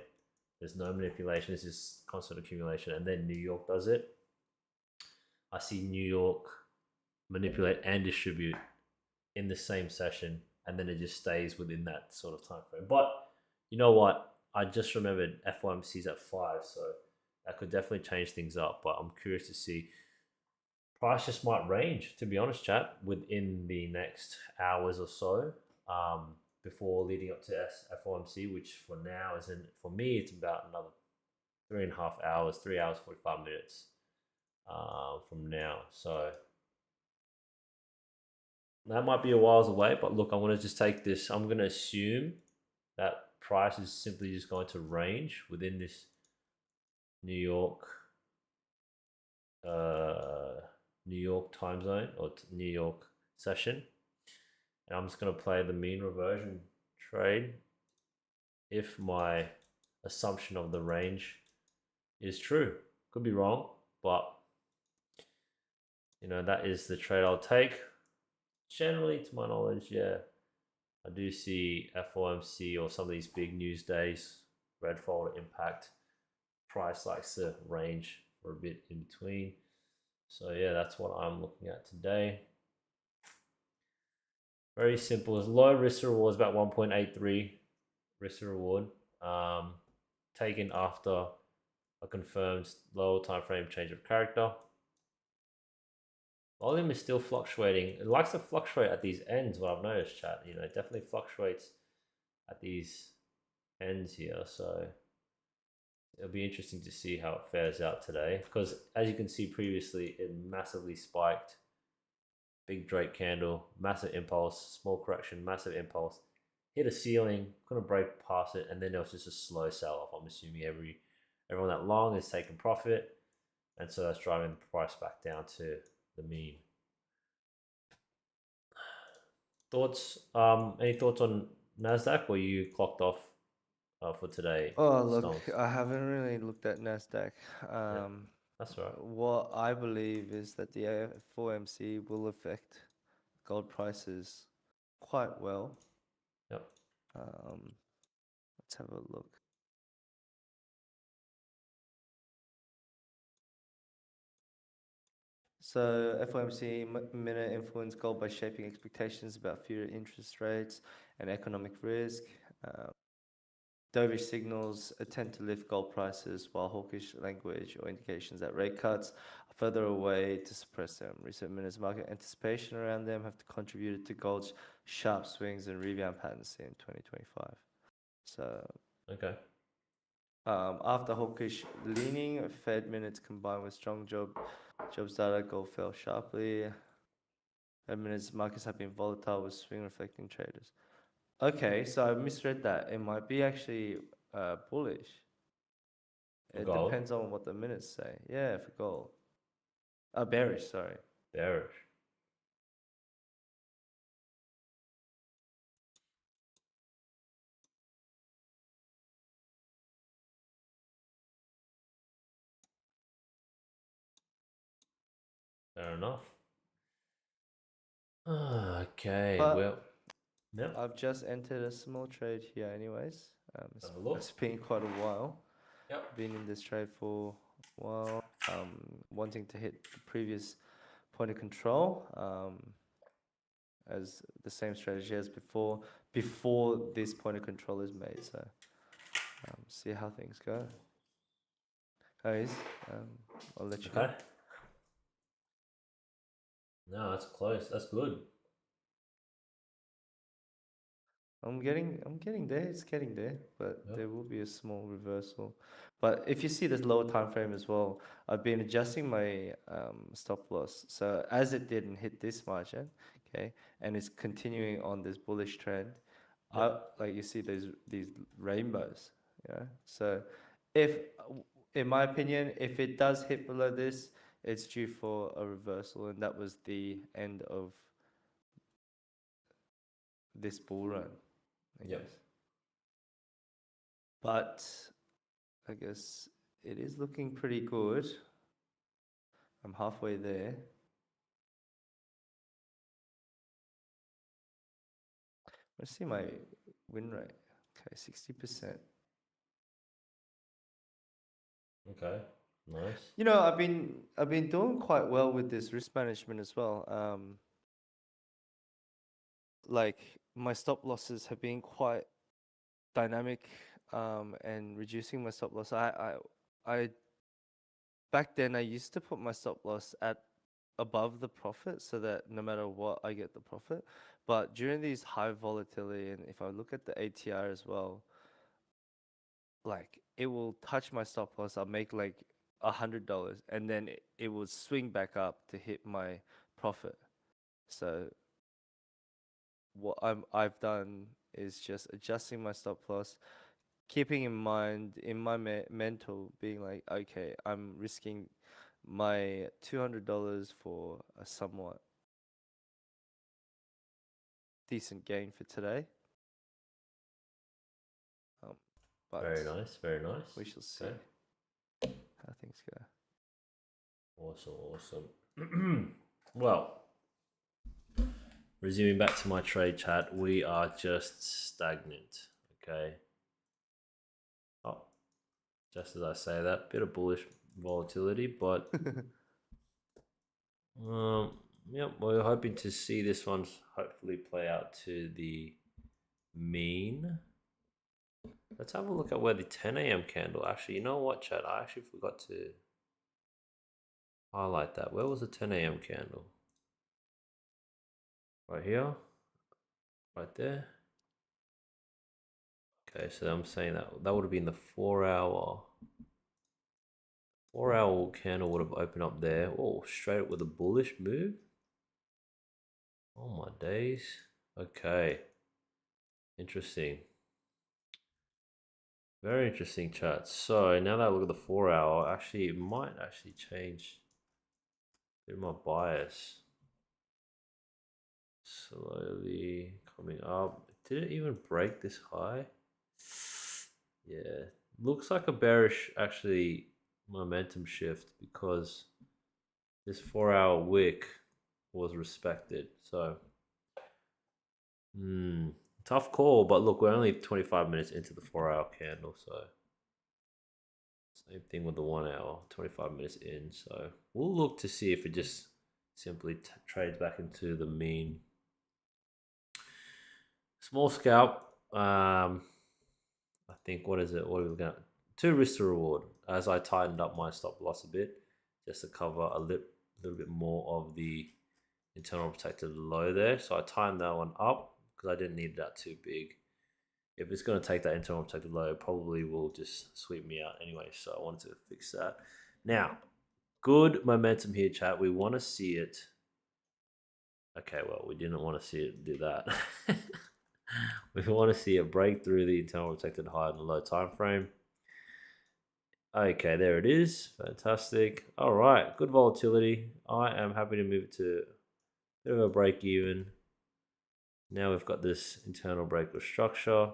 there's no manipulation, it's just constant accumulation, and then New York does it. I see New York manipulate and distribute in the same session, and then it just stays within that sort of time frame. But you know what? I just remembered FOMC's at 5, so that could definitely change things up. But I'm curious to see. Price just might range, to be honest, chat, within the next hours or so, before leading up to FOMC, which for now isn't, for me, it's about another 3.5 hours, 3 hours, 45 minutes from now. So that might be a whiles away, but look, I'm going to just take this. I'm going to assume that price is simply just going to range within this New York time zone or New York session. And I'm just going to play the mean reversion trade if my assumption of the range is true. Could be wrong, but you know, that is the trade I'll take. Generally, to my knowledge, yeah, I do see FOMC or some of these big news days, red folder impact. Price likes to range for a bit in between. So yeah, that's what I'm looking at today. Very simple. As low risk to reward is about 1.83 risk to reward. Taken after a confirmed low time frame change of character. Volume is still fluctuating. It likes to fluctuate at these ends, what I've noticed, chat. You know, it definitely fluctuates at these ends here. So it'll be interesting to see how it fares out today. Because as you can see previously, it massively spiked. Big Drake candle, massive impulse, small correction, massive impulse. Hit a ceiling, couldn't break past it, and then there was just a slow sell-off. I'm assuming everyone that long is taking profit. And so that's driving the price back down to the mean. Thoughts? Any thoughts on NASDAQ, or you clocked off for today? Oh, look, Stonks? I haven't really looked at NASDAQ. That's right. What I believe is that the FOMC will affect gold prices quite well. Yep. Let's have a look. So FOMC minute influence gold by shaping expectations about future interest rates and economic risk. Dovish signals tend to lift gold prices, while hawkish language or indications that rate cuts are further away to suppress them. Recent minutes market anticipation around them have contributed to gold's sharp swings and rebound patterns in 2025. So, Okay. after hawkish leaning, Fed minutes combined with strong jobs data, gold fell sharply. Fed minutes markets have been volatile with swing reflecting traders. Okay, so I misread that. It might be actually bullish. For It gold? depends on what the minutes say. Yeah, for gold. Bearish, sorry. Bearish. Fair enough. Okay, But well, yep. I've just entered a small trade here, anyways. Have a look. It's been quite a while. Yep. Been in this trade for a while. Wanting to hit the previous point of control. As the same strategy as before this point of control is made. So see how things go. Guys, I'll let you know. Okay. No, that's close. That's good. I'm getting there. It's getting there, but Yep. there will be a small reversal. But if you see this lower time frame as well, I've been adjusting my stop loss. So as it didn't hit this margin, okay, and it's continuing on this bullish trend, like you see these rainbows, yeah. So if, in my opinion, if it does hit below this, it's due for a reversal, and that was the end of this bull run, I Yep. guess. But I guess it is looking pretty good. I'm halfway there. Let's see my win rate. Okay, 60%. Okay. Nice. You know, I've been doing quite well with this risk management as well. Like my stop losses have been quite dynamic, and reducing my stop loss. I back then I used to put my stop loss at above the profit so that no matter what I get the profit. But during these high volatility, and if I look at the ATR as well, like it will touch my stop loss. I'll make like $100, and then it will swing back up to hit my profit. So what I've done is just adjusting my stop loss, keeping in mind in my mental being like, okay, I'm risking my $200 for a somewhat decent gain for today. But Very nice. Very nice. we shall see Okay. how things go. Awesome. Awesome. Well, resuming back to my trade chat, we are just stagnant. Okay. Oh, just as I say that, bit of bullish volatility, but yep, we're hoping to see this one hopefully play out to the mean. Let's have a look at where the 10 a.m. candle. Actually, you know what, chat? I actually forgot to highlight that. Where was the 10 a.m. candle? Right here? Right there? Okay, so I'm saying that would have been the 4 hour. 4 hour candle would have opened up there. Oh, straight up with a bullish move. Oh my days. Okay. Interesting. Very interesting chat. So now that I look at the 4 hour, actually it might actually change a bit of my bias. Slowly coming up. Did it even break this high? Yeah. Looks like a bearish actually momentum shift because this 4 hour wick was respected. So tough call, but look, we're only 25 minutes into the 4 hour candle, so same thing with the 1 hour, 25 minutes in. So we'll look to see if it just simply trades back into the mean. Small scalp. I think what is it? What are we gonna? 2 risk to reward. As I tightened up my stop loss a bit, just to cover a little bit more of the internal protected low there. So I tightened that one up because I didn't need that too big. If it's going to take that internal protected low, it probably will just sweep me out anyway. So I wanted to fix that. Now, good momentum here, chat. We want to see it. Okay, well, we didn't want to see it do that. We want to see it break through the internal protected high in the low time frame. Okay, there it is. Fantastic. All right, good volatility. I am happy to move it to a bit of a break even. Now we've got this internal breaker structure.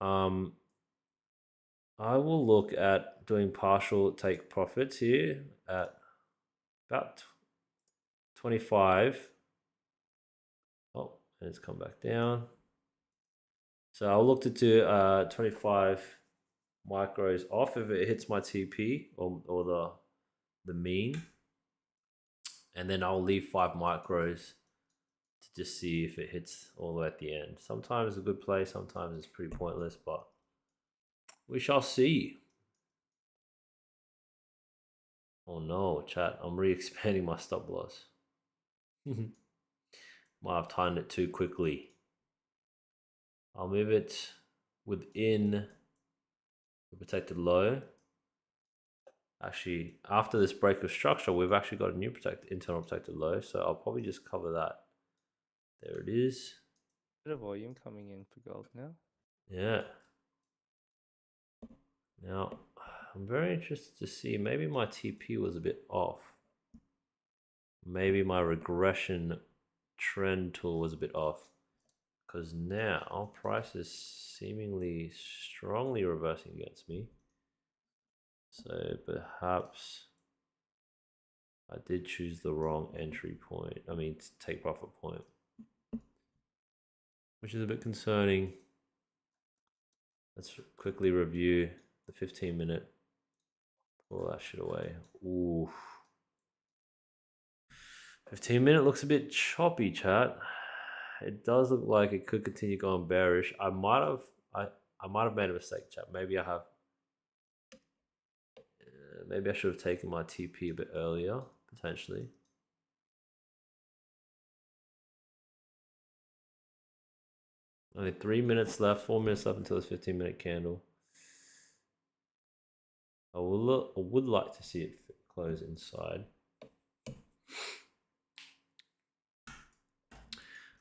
I will look at doing partial take profits here at about 25. Oh, and it's come back down. So I'll look to do 25 micros off if it hits my TP or the mean. And then I'll leave 5 micros to just see if it hits all the way at the end. Sometimes it's a good play, sometimes it's pretty pointless, but we shall see. Oh no, chat, I'm re-expanding my stop loss. Might have timed it too quickly. I'll move it within the protected low. Actually, after this break of structure, we've actually got a new internal protected low, so I'll probably just cover that. There it is. Bit of volume coming in for gold now. Yeah. Now, I'm very interested to see, maybe my TP was a bit off. Maybe my regression trend tool was a bit off. Because now, price is seemingly strongly reversing against me. So perhaps I did choose the wrong entry point. I mean, take profit point. Which is a bit concerning. Let's quickly review the 15-minute. Pull that shit away. Ooh. 15-minute looks a bit choppy, chat. It does look like it could continue going bearish. I might have made a mistake, chat. Maybe I have. Maybe I should have taken my TP a bit earlier, potentially. Only 3 minutes left, 4 minutes left until this 15-minute candle. I would like to see it close inside.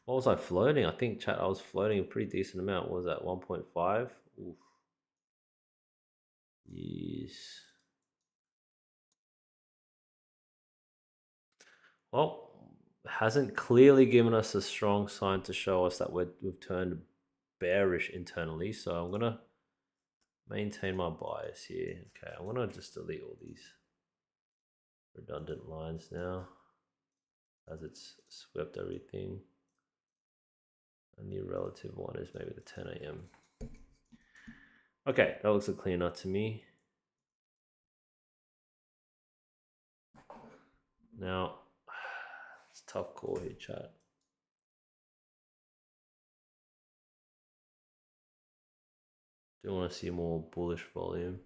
What was I floating? I think, chat, I was floating a pretty decent amount. What was that, 1.5? Oof. Yes. Well, hasn't clearly given us a strong sign to show us that we've turned bearish internally. So I'm going to maintain my bias here. Okay, I'm going to just delete all these redundant lines now as it's swept everything. And the relative one is maybe the 10 a.m. Okay, that looks cleaner to me. Now, it's a tough call here, chat. Do want to see more bullish volume.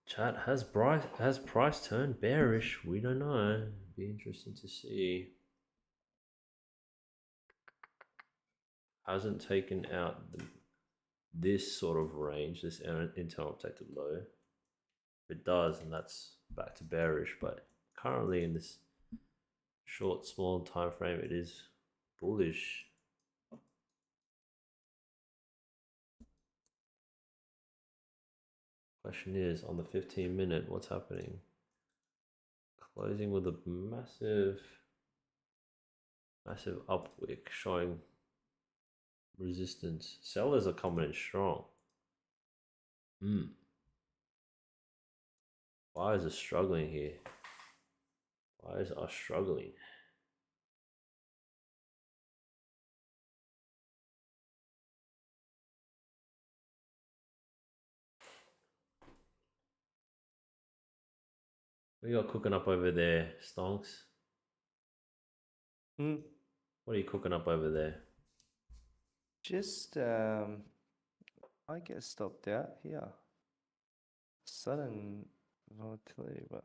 Chat, has price turned bearish? We don't know. Be interesting to see. Hasn't taken out this sort of range, this internal protected low. If it does, and that's back to bearish. But currently in this short, small time frame, it is bullish. Question is, on the 15-minute, what's happening? Closing with a massive upwick showing resistance. Sellers are coming in strong. Buyers are struggling here. Buyers are struggling. What you got cooking up over there, Stonks? Hmm. What are you cooking up over there? Just I get stopped out here. Sudden volatility, but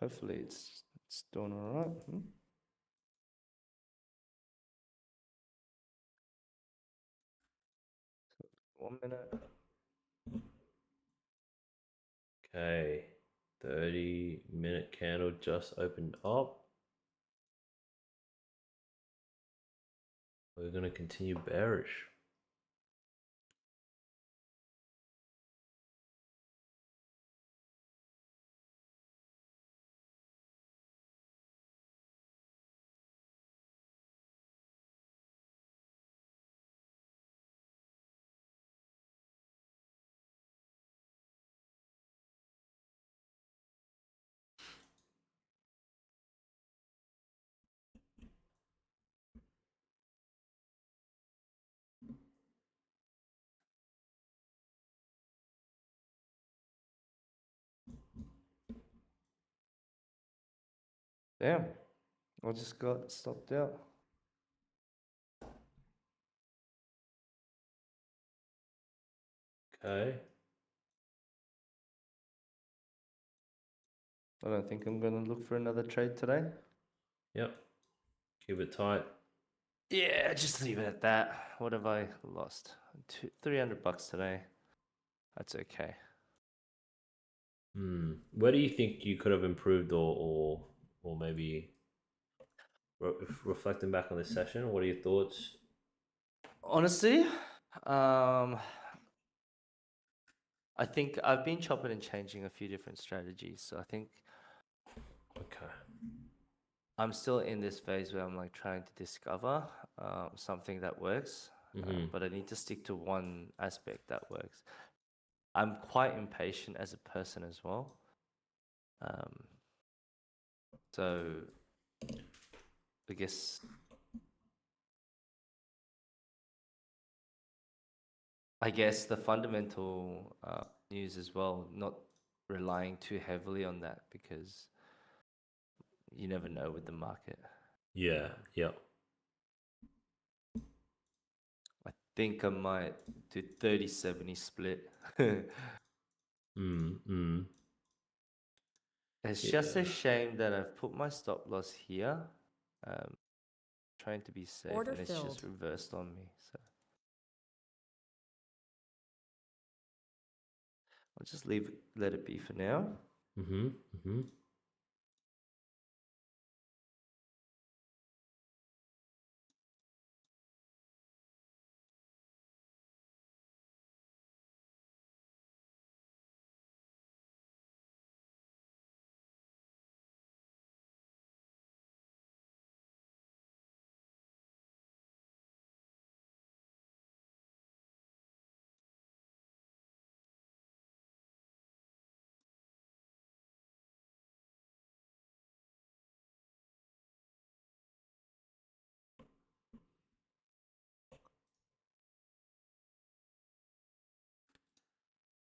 hopefully it's doing all right. 1 minute. Okay, 30-minute candle just opened up. We're gonna continue bearish. Damn, I just got stopped out. Okay. I don't think I'm gonna look for another trade today. Yep. Keep it tight. Yeah, just leave it at that. What have I lost? $300 today. That's okay. Where do you think you could have improved, or maybe reflecting back on this session? What are your thoughts? Honestly, I think I've been chopping and changing a few different strategies. So I think Okay. I'm still in this phase where I'm like trying to discover something that works, but I need to stick to one aspect that works. I'm quite impatient as a person as well. So I guess the fundamental news as well, not relying too heavily on that because you never know with the market. Yeah. Yep. I think I might do 30-70 split. It's just a shame that I've put my stop loss here, trying to be safe, Order and it's filled. just reversed on me. So I'll just let it be for now.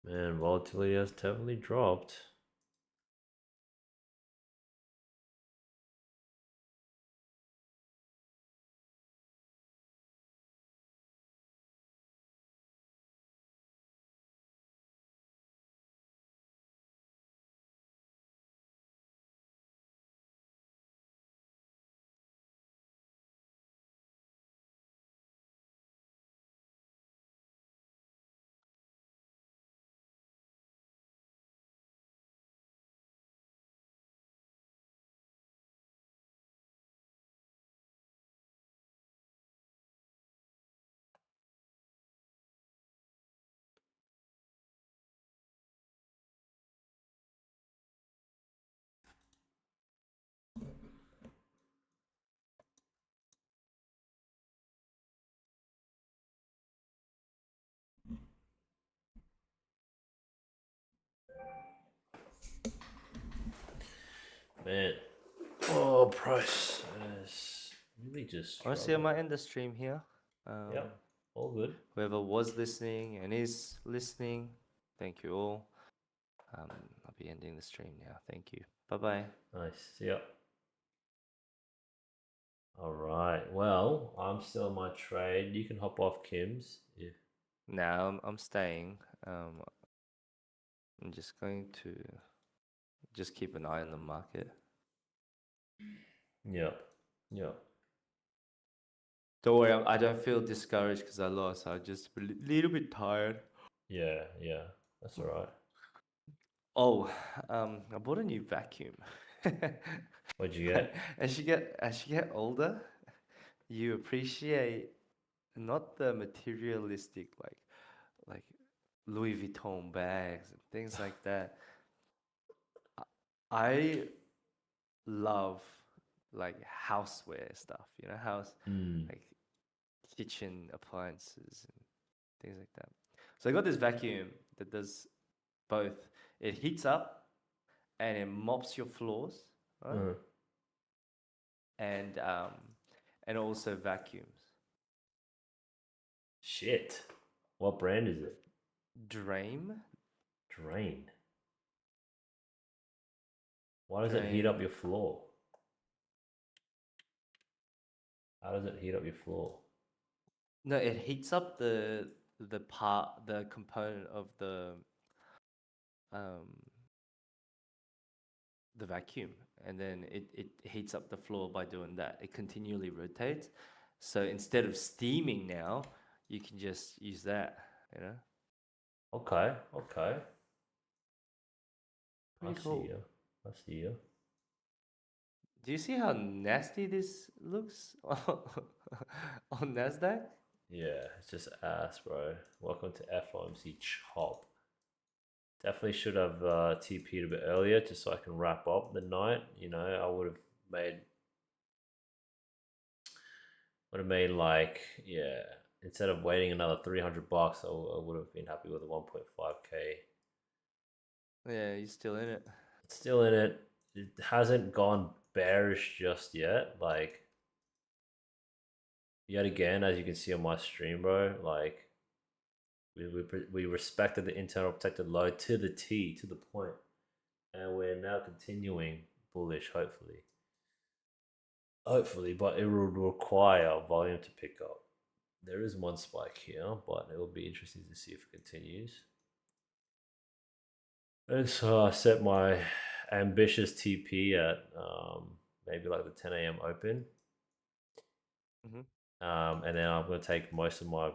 Man, volatility has definitely dropped. man. Oh, price is really just Honestly, I struggling. might end the stream here. Yep, all good. Whoever was listening and is listening, thank you all. I'll be ending the stream now. Thank you. Bye-bye. Nice. See ya. All right. Well, I'm still in my trade. You can hop off, Kim's. If Now I'm staying. I'm just going to just keep an eye on the market. Yep. Yep. Don't worry, I don't feel discouraged because I lost. I'm just a little bit tired. Yeah. Yeah. That's all right. Oh, I bought a new vacuum. What'd you get? As you get older, you appreciate not the materialistic like Louis Vuitton bags and things like that. I love like houseware stuff, house like kitchen appliances and things like that. So I got this vacuum that does both. It heats up and it mops your floors, right? And also vacuums. Shit. What brand is it? Drain. Drain. Why does it heat up your floor? How does it heat up your floor? No, it heats up the component of the vacuum, and then it heats up the floor by doing that. It continually rotates. So instead of steaming now, you can just use that, Okay. Okay. Pretty cool. I see you. Do you see how nasty this looks on NASDAQ? Yeah, it's just ass, bro. Welcome to FOMC Chop. Definitely should have TP'd a bit earlier just so I can wrap up the night. I would have made like, yeah, instead of waiting another $300, I would have been happy with a 1.5K. Yeah, you're still in it. Still in it. It hasn't gone bearish just yet. Like, yet again, as you can see on my stream, bro, like, we respected the internal protected low to the T, to the point. And we're now continuing bullish, hopefully. Hopefully, but it will require volume to pick up. There is one spike here, but it will be interesting to see if it continues. And so I set my ambitious TP at maybe like the 10 a.m. open. And then I'm going to take most of my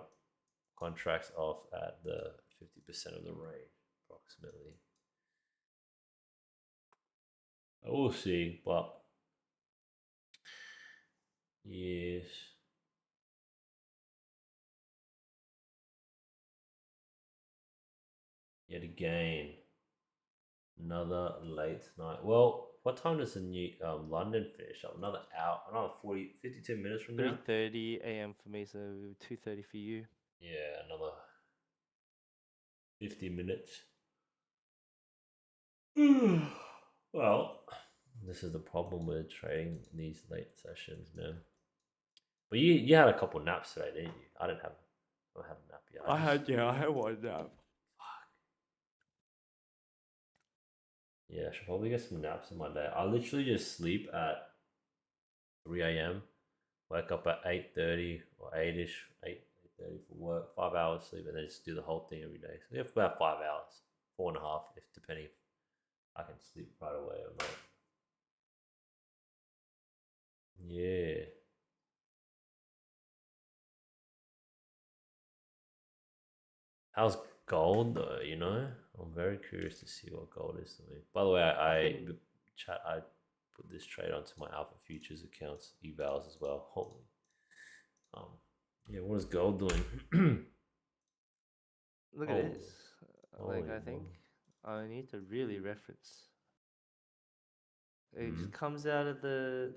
contracts off at the 50% of the range, approximately. We'll see, but yes. Yet again, another late night. Well, what time does the new London finish up? Another hour, another 52 minutes from now? 3:30 a.m. for me, so 2:30 for you. Yeah, another 50 minutes. Well, this is the problem with trading these late sessions, man. But you had a couple naps today, didn't you? I didn't have. I haven't had a nap yet. I had one nap. Fuck. Yeah, I should probably get some naps in my day. I literally just sleep at 3 a.m. Wake up at 8:30 or 8ish, 8:30 for work. 5 hours sleep, and then just do the whole thing every day. So you have about 5 hours, 4.5, if depending if I can sleep right away or not. Yeah. How's gold though? I'm very curious to see what gold is doing. By the way, I put this trade onto my Alpha Futures accounts evals as well. Holy, yeah. What is gold doing? Look at this. Like, I holy think moly. I need to really reference. It just comes out of the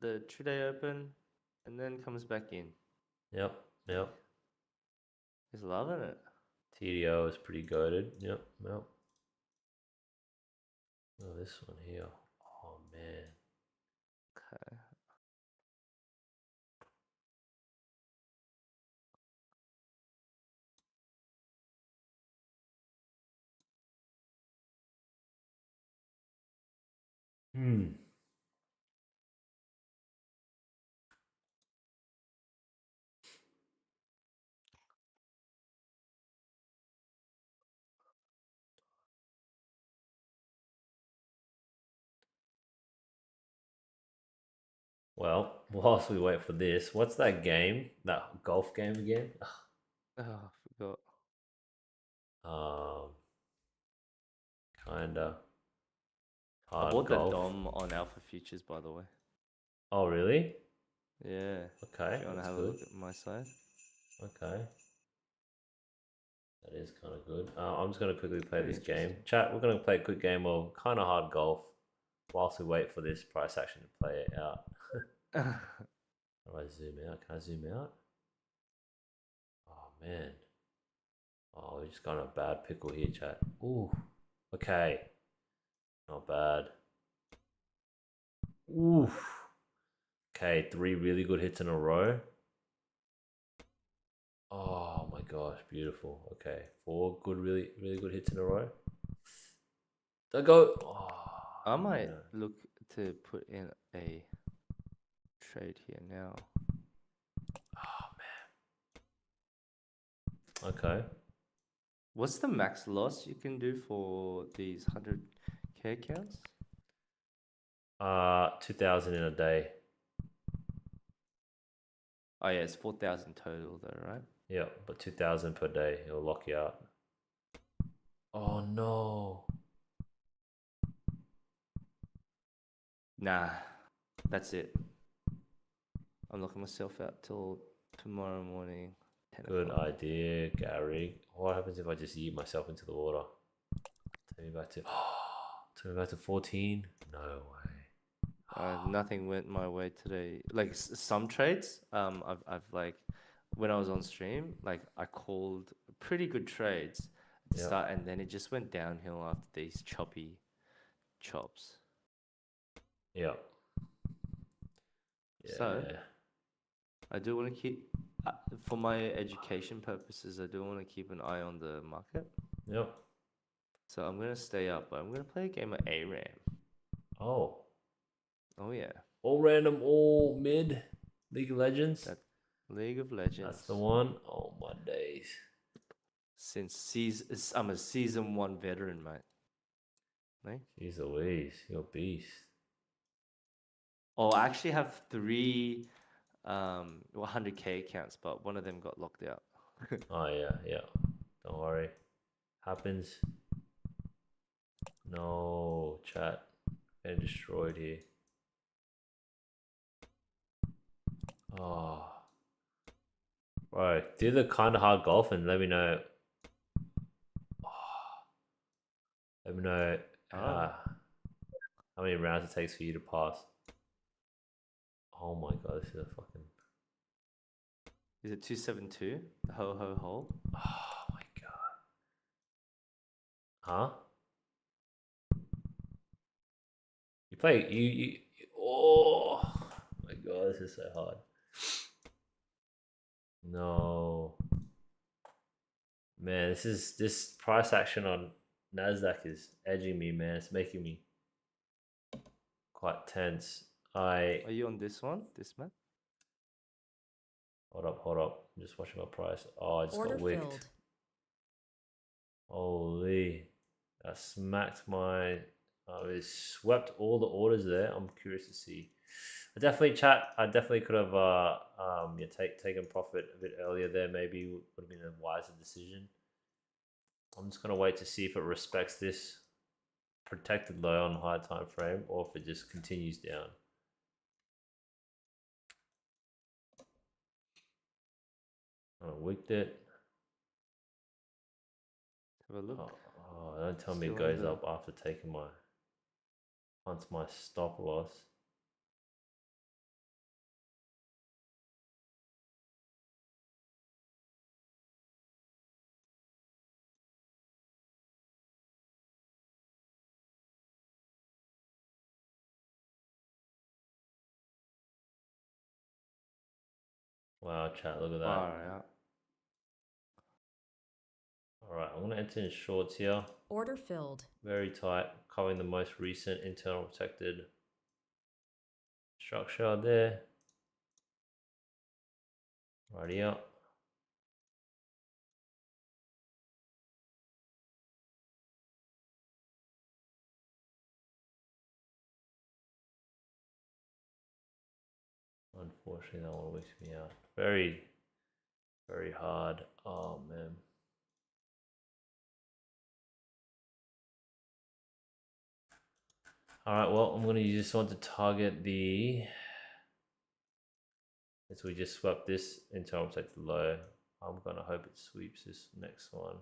2-day open and then comes back in. Yep. He's loving it. TDO is pretty goated. Yep. Oh, this one here. Hmm. Well, whilst we wait for this, what's that game? That golf game again? Oh, I forgot. Um, kinda I hard bought the golf. DOM on Alpha Futures, by the way. Oh, really? Yeah. Okay, If you want to that's have a good. look at my side. Okay, that is kind of good. I'm just gonna quickly play Pretty this game. interesting. Chat. We're gonna play a quick game of kind of hard golf, whilst we wait for this price action to play it out. How do I zoom out? Can I zoom out? Oh man. Oh, we just got in a bad pickle here, chat. Ooh. Okay. Not bad. Oof. Okay, 3 really good hits in a row. Oh my gosh, beautiful. Okay, 4 good, really good hits in a row. Don't go. Oh, I might no. look to put in a trade here now. Oh man. Okay. What's the max loss you can do for these 100K accounts? 2,000 in a day. Oh yeah, it's 4,000 total though, right? Yeah, but 2,000 per day. It'll lock you out. Oh no. Nah, that's it. I'm locking myself out till tomorrow morning, 10 Good o'clock. idea, Gary. What happens if I just yeet myself into the water? Take me back to 14. No way. Nothing went my way today. Like some trades, I've like, when I was on stream, like I called pretty good trades at the Yep. start, and then it just went downhill after these choppy chops. Yep. Yeah. So I do want to keep, for my education purposes, I do want to keep an eye on the market. Yep. So I'm gonna stay up, but I'm gonna play a game of ARAM. Oh. Oh yeah, All random, all mid. League of Legends. that League of Legends. That's the one. Oh my days. I'm a season 1 veteran, mate. Right? Jeez Louise, you're a beast. Oh, I actually have 3 100K accounts, but one of them got locked out. Oh yeah. Don't worry. Happens. No, chat. Getting destroyed here. Oh. Right. Do the kind of hard golf and let me know. Let me know how many rounds it takes for you to pass. Oh my god, this is a fucking. Is it 272? The ho ho hole? Oh my god. Huh? You play you oh my god, this is so hard. No. Man, this price action on NASDAQ is edging me, man. It's making me quite tense. Are you on this one? This map? Hold up. I'm just watching my price. Oh, I just Order got wicked. filled. Holy. I smacked my. I swept all the orders there. I'm curious to see. I definitely could have taken profit a bit earlier there. Maybe would have been a wiser decision. I'm just gonna wait to see if it respects this protected low on high time frame or if it just continues down. I wicked it. Have a look. Don't tell me it Still in goes the- up after taking my stop loss. Wow, chat, look at that. Far out. All right, I'm going to enter in shorts here. Order filled. Very tight, covering the most recent internal protected structure there. Righty up. Unfortunately, that one wakes me out. Very, very hard. Oh man. All right, well, I'm going to use this one to target the, as we just swept this internal protected low. I'm going to hope it sweeps this next one.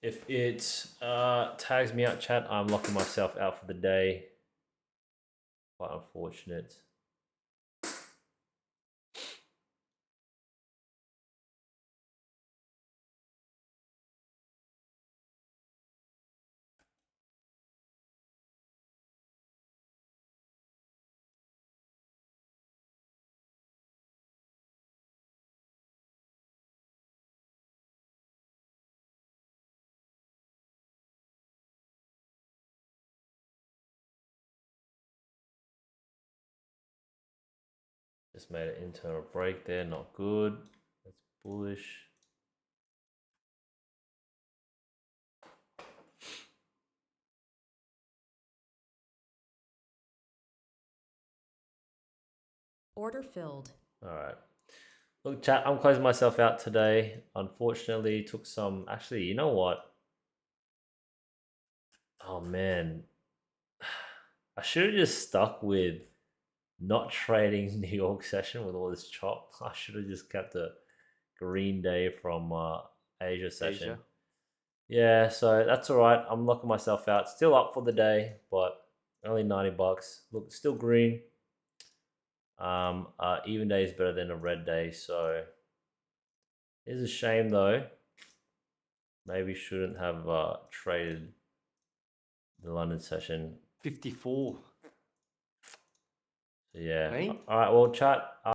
If it tags me out, chat, I'm locking myself out for the day. Quite unfortunate. Just made an internal break there, not good. That's bullish. Order filled. All right. Look, chat, I'm closing myself out today. Unfortunately, took some. Actually, you know what? Oh man, I should have just stuck with not trading New York session with all this chop. I should have just kept a green day from Asia session. Asia. Yeah, so that's all right. I'm locking myself out. Still up for the day, but only $90. Look, still green. Even day is better than a red day, so it's a shame though. Maybe shouldn't have traded the London session. 54. So yeah. Right? All right. Well, chat.